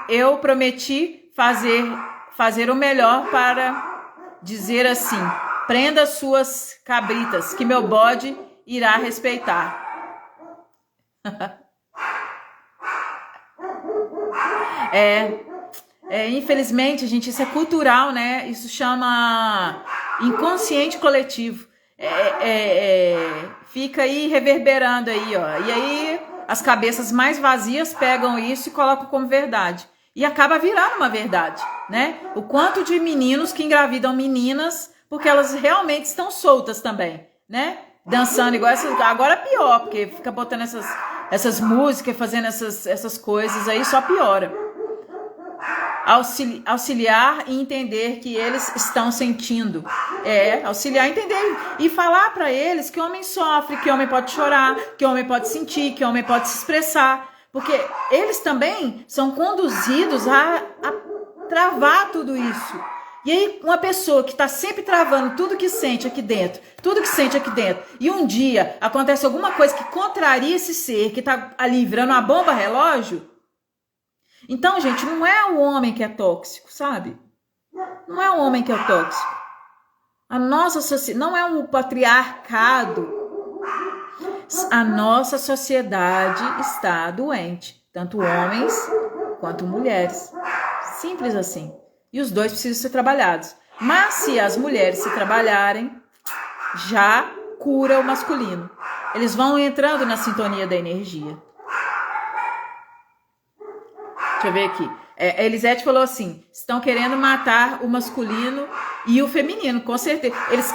Eu prometi fazer o melhor para dizer assim: prenda suas cabritas que meu bode irá respeitar. Infelizmente, gente, isso é cultural, né? Isso chama inconsciente coletivo. Fica aí reverberando aí, ó. E aí as cabeças mais vazias pegam isso e colocam como verdade. E acaba virando uma verdade, né? O quanto de meninos que engravidam meninas porque elas realmente estão soltas também, né? Dançando igual essas. Agora pior, porque fica botando essas músicas, fazendo essas coisas aí, só piora. Auxiliar e entender que eles estão sentindo. Auxiliar e entender. E falar para eles que homem sofre, que homem pode chorar, que homem pode sentir, que homem pode se expressar. Porque eles também são conduzidos a travar tudo isso. E aí, uma pessoa que está sempre travando tudo que sente aqui dentro, e um dia acontece alguma coisa que contraria esse ser que está ali virando uma bomba relógio. Então, gente, não é o homem que é tóxico, sabe? Não é o homem que é tóxico. A nossa sociedade não é um patriarcado. A nossa sociedade está doente, tanto homens quanto mulheres. Simples assim. E os dois precisam ser trabalhados. Mas se as mulheres se trabalharem, já cura o masculino. Eles vão entrando na sintonia da energia. Deixa eu ver aqui. Elisete falou assim: estão querendo matar o masculino e o feminino, com certeza. Eles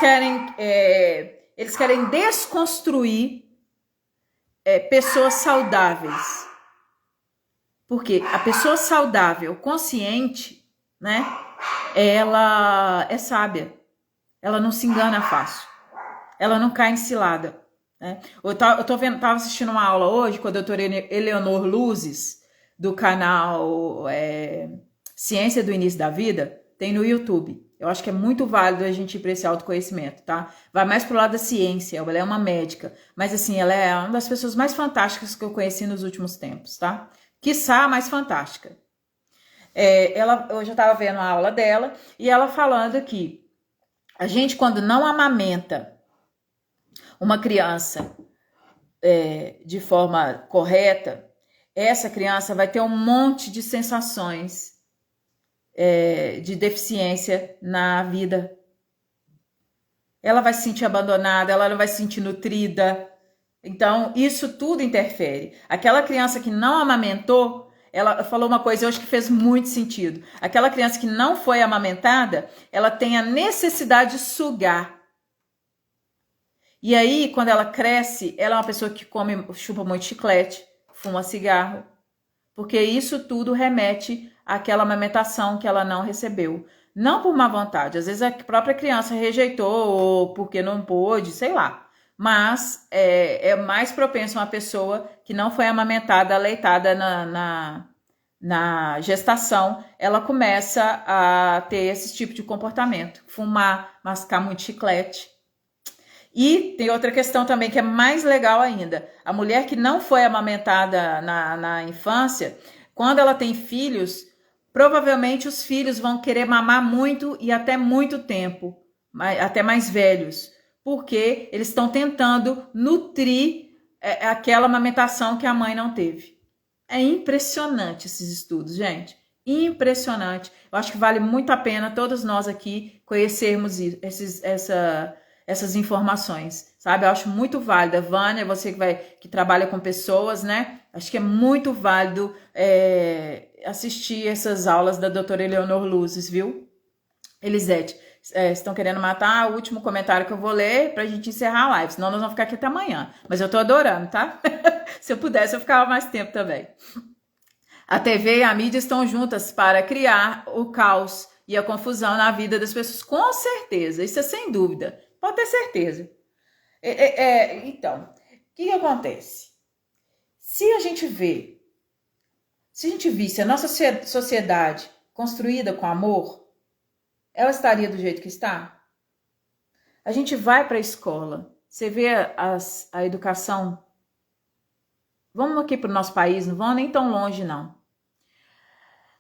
querem desconstruir pessoas saudáveis. Porque a pessoa saudável, consciente, né? Ela é sábia. Ela não se engana fácil. Ela não cai em cilada. Né? Tava assistindo uma aula hoje com a doutora Eleonor Luzes, do canal Ciência do Início da Vida, tem no YouTube. Eu acho que é muito válido a gente ir para esse autoconhecimento, tá? Vai mais pro lado da ciência, ela é uma médica, mas assim, ela é uma das pessoas mais fantásticas que eu conheci nos últimos tempos, tá? Quiçá a mais fantástica. Hoje eu estava vendo a aula dela e ela falando que a gente, quando não amamenta uma criança de forma correta, essa criança vai ter um monte de sensações de deficiência na vida. Ela vai se sentir abandonada, ela não vai se sentir nutrida. Então, isso tudo interfere. Aquela criança que não amamentou, ela falou uma coisa, eu acho que fez muito sentido. Aquela criança que não foi amamentada, ela tem a necessidade de sugar. E aí, quando ela cresce, ela é uma pessoa que chupa muito chiclete, fuma cigarro, porque isso tudo remete àquela amamentação que ela não recebeu. Não por má vontade, às vezes a própria criança rejeitou, ou porque não pôde, sei lá. Mas é mais propenso a uma pessoa que não foi amamentada, aleitada na gestação, ela começa a ter esse tipo de comportamento. Fumar, mascar muito chiclete. E tem outra questão também que é mais legal ainda. A mulher que não foi amamentada na infância, quando ela tem filhos, provavelmente os filhos vão querer mamar muito e até muito tempo, até mais velhos. Porque eles estão tentando nutrir aquela amamentação que a mãe não teve. É impressionante esses estudos, gente. Impressionante. Eu acho que vale muito a pena todos nós aqui conhecermos essas informações, sabe? Eu acho muito válida. Vânia, você que trabalha com pessoas, né? Acho que é muito válido assistir essas aulas da doutora Eleonor Luzes, viu? Elisete, estão querendo matar o último comentário que eu vou ler pra gente encerrar a live, senão nós vamos ficar aqui até amanhã. Mas eu tô adorando, tá? Se eu pudesse, eu ficava mais tempo também. A TV e a mídia estão juntas para criar o caos e a confusão na vida das pessoas, com certeza, isso é sem dúvida, pode ter certeza. Então, o que acontece? Se a gente visse a nossa sociedade construída com amor, ela estaria do jeito que está? A gente vai para a escola, você vê a educação. Vamos aqui para o nosso país, não vamos nem tão longe, não.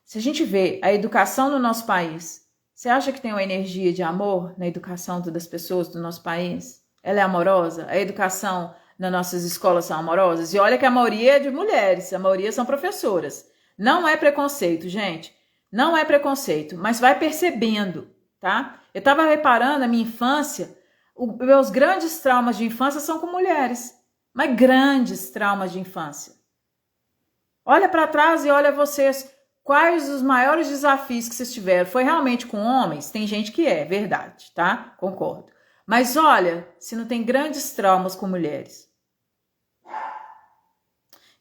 Se a gente vê a educação no nosso país, você acha que tem uma energia de amor na educação das pessoas do nosso país? Ela é amorosa? A educação nas nossas escolas são amorosas? E olha que a maioria é de mulheres, a maioria são professoras. Não é preconceito, gente. Não é preconceito, mas vai percebendo, tá? Eu estava reparando na minha infância, meus grandes traumas de infância são com mulheres, mas grandes traumas de infância. Olha para trás e olha vocês, quais os maiores desafios que vocês tiveram? Foi realmente com homens? Tem gente que é, verdade, tá? Concordo. Mas olha, se não tem grandes traumas com mulheres.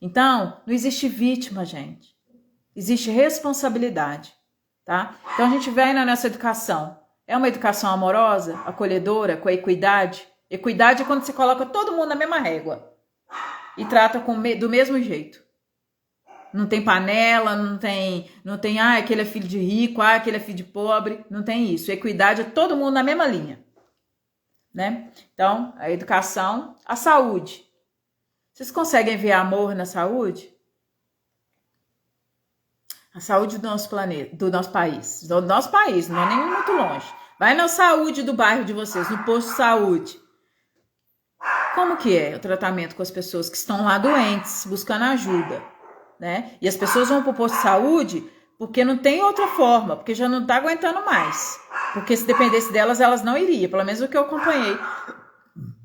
Então, não existe vítima, gente. Existe responsabilidade, tá? Então a gente vem na nossa educação. É uma educação amorosa, acolhedora, com equidade. Equidade é quando você coloca todo mundo na mesma régua e trata do mesmo jeito. Não tem panela, não tem, aquele é filho de rico, aquele é filho de pobre, não tem isso. Equidade é todo mundo na mesma linha, né? Então, a educação, a saúde. Vocês conseguem ver amor na saúde? A saúde do nosso planeta, do nosso país, não é nem muito longe. Vai na saúde do bairro de vocês, no posto de saúde. Como que é o tratamento com as pessoas que estão lá doentes, buscando ajuda, né? E as pessoas vão para o posto de saúde porque não tem outra forma, porque já não está aguentando mais. Porque se dependesse delas, elas não iriam, pelo menos o que eu acompanhei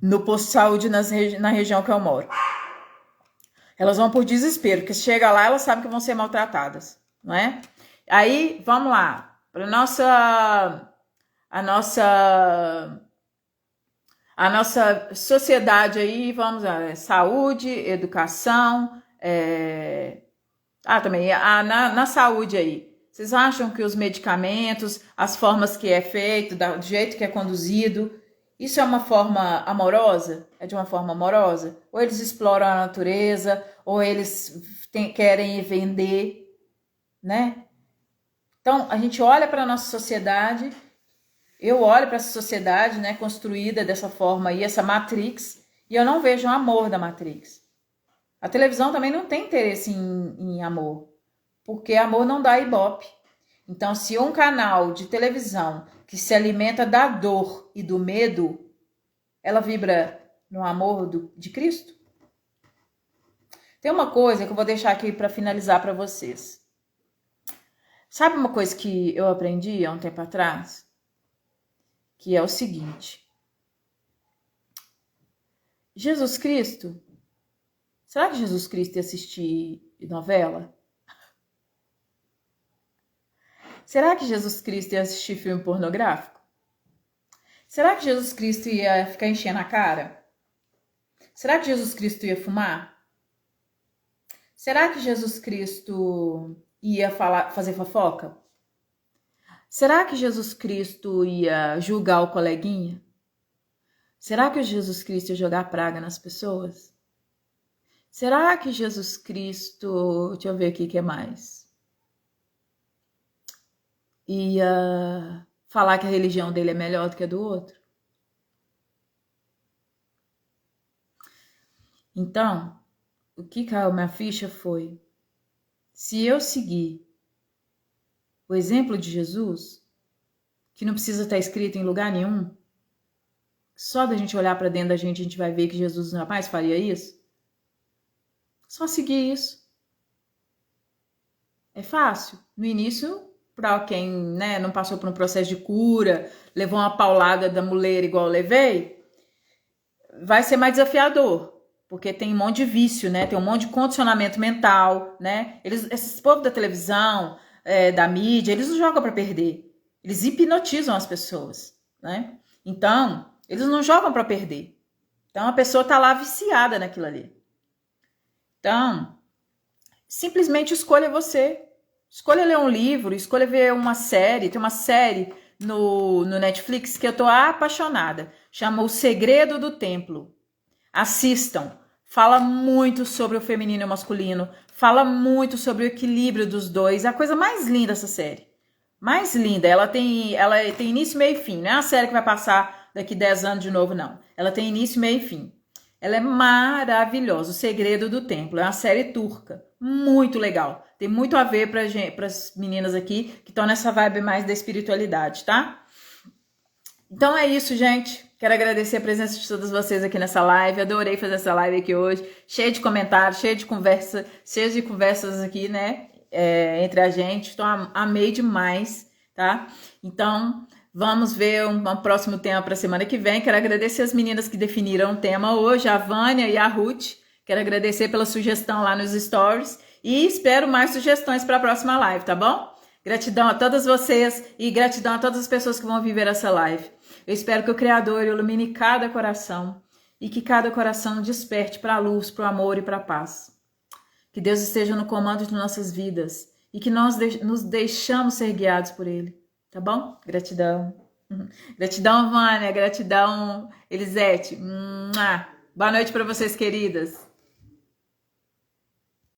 no posto de saúde na região que eu moro. Elas vão por desespero, porque se chega lá, elas sabem que vão ser maltratadas. Não é? Aí, vamos lá, para a nossa sociedade aí, vamos lá, saúde, educação, também, na saúde aí, vocês acham que os medicamentos, as formas que é feito, do jeito que é conduzido, isso é uma forma amorosa? É de uma forma amorosa? Ou eles exploram a natureza, ou eles querem vender, né? Então, a gente olha para a nossa sociedade, eu olho para essa sociedade, né, construída dessa forma aí, essa Matrix, e eu não vejo o amor da Matrix. A televisão também não tem interesse em amor, porque amor não dá ibope. Então, se um canal de televisão que se alimenta da dor e do medo, ela vibra no amor de Cristo? Tem uma coisa que eu vou deixar aqui para finalizar para vocês. Sabe uma coisa que eu aprendi há um tempo atrás? Que é o seguinte. Jesus Cristo, será que Jesus Cristo ia assistir novela? Será que Jesus Cristo ia assistir filme pornográfico? Será que Jesus Cristo ia ficar enchendo a cara? Será que Jesus Cristo ia fumar? Será que Jesus Cristo ia fazer fofoca? Será que Jesus Cristo ia julgar o coleguinha? Será que Jesus Cristo ia jogar praga nas pessoas? Será que Jesus Cristo, deixa eu ver aqui o que mais, ia falar que a religião dele é melhor do que a do outro? Então, o que caiu minha ficha foi, se eu seguir o exemplo de Jesus, que não precisa estar escrito em lugar nenhum, só da gente olhar para dentro da gente, a gente vai ver que Jesus jamais faria isso. Só seguir isso. É fácil. No início, para quem, né, não passou por um processo de cura, levou uma paulada da muleira igual eu levei, vai ser mais desafiador. Porque tem um monte de vício, né? Tem um monte de condicionamento mental, né? Esses povos da televisão, da mídia, eles não jogam para perder. Eles hipnotizam as pessoas, né? Então, eles não jogam para perder. Então, a pessoa tá lá viciada naquilo ali. Então, simplesmente escolha você. Escolha ler um livro, escolha ver uma série. Tem uma série no Netflix que eu tô apaixonada. Chama O Segredo do Templo. Assistam. Fala muito sobre o feminino e o masculino. Fala muito sobre o equilíbrio dos dois. É a coisa mais linda essa série. Mais linda. Ela tem início, meio e fim. Não é uma série que vai passar daqui 10 anos de novo, não. Ela tem início, meio e fim. Ela é maravilhosa. O Segredo do Templo. É uma série turca. Muito legal. Tem muito a ver para as meninas aqui que estão nessa vibe mais da espiritualidade, tá? Então é isso, gente. Quero agradecer a presença de todas vocês aqui nessa live. Adorei fazer essa live aqui hoje. Cheia de comentários, cheia de conversas aqui, né? Entre a gente. Então, amei demais, tá? Então, vamos ver um próximo tema para a semana que vem. Quero agradecer as meninas que definiram o tema hoje, a Vânia e a Ruth. Quero agradecer pela sugestão lá nos stories. E espero mais sugestões para a próxima live, tá bom? Gratidão a todas vocês e gratidão a todas as pessoas que vão viver essa live. Eu espero que o Criador ilumine cada coração e que cada coração desperte para a luz, para o amor e para a paz. Que Deus esteja no comando de nossas vidas e que nós nos deixamos ser guiados por Ele, tá bom? Gratidão. Gratidão, Vânia. Gratidão, Elisete. Boa noite para vocês, queridas.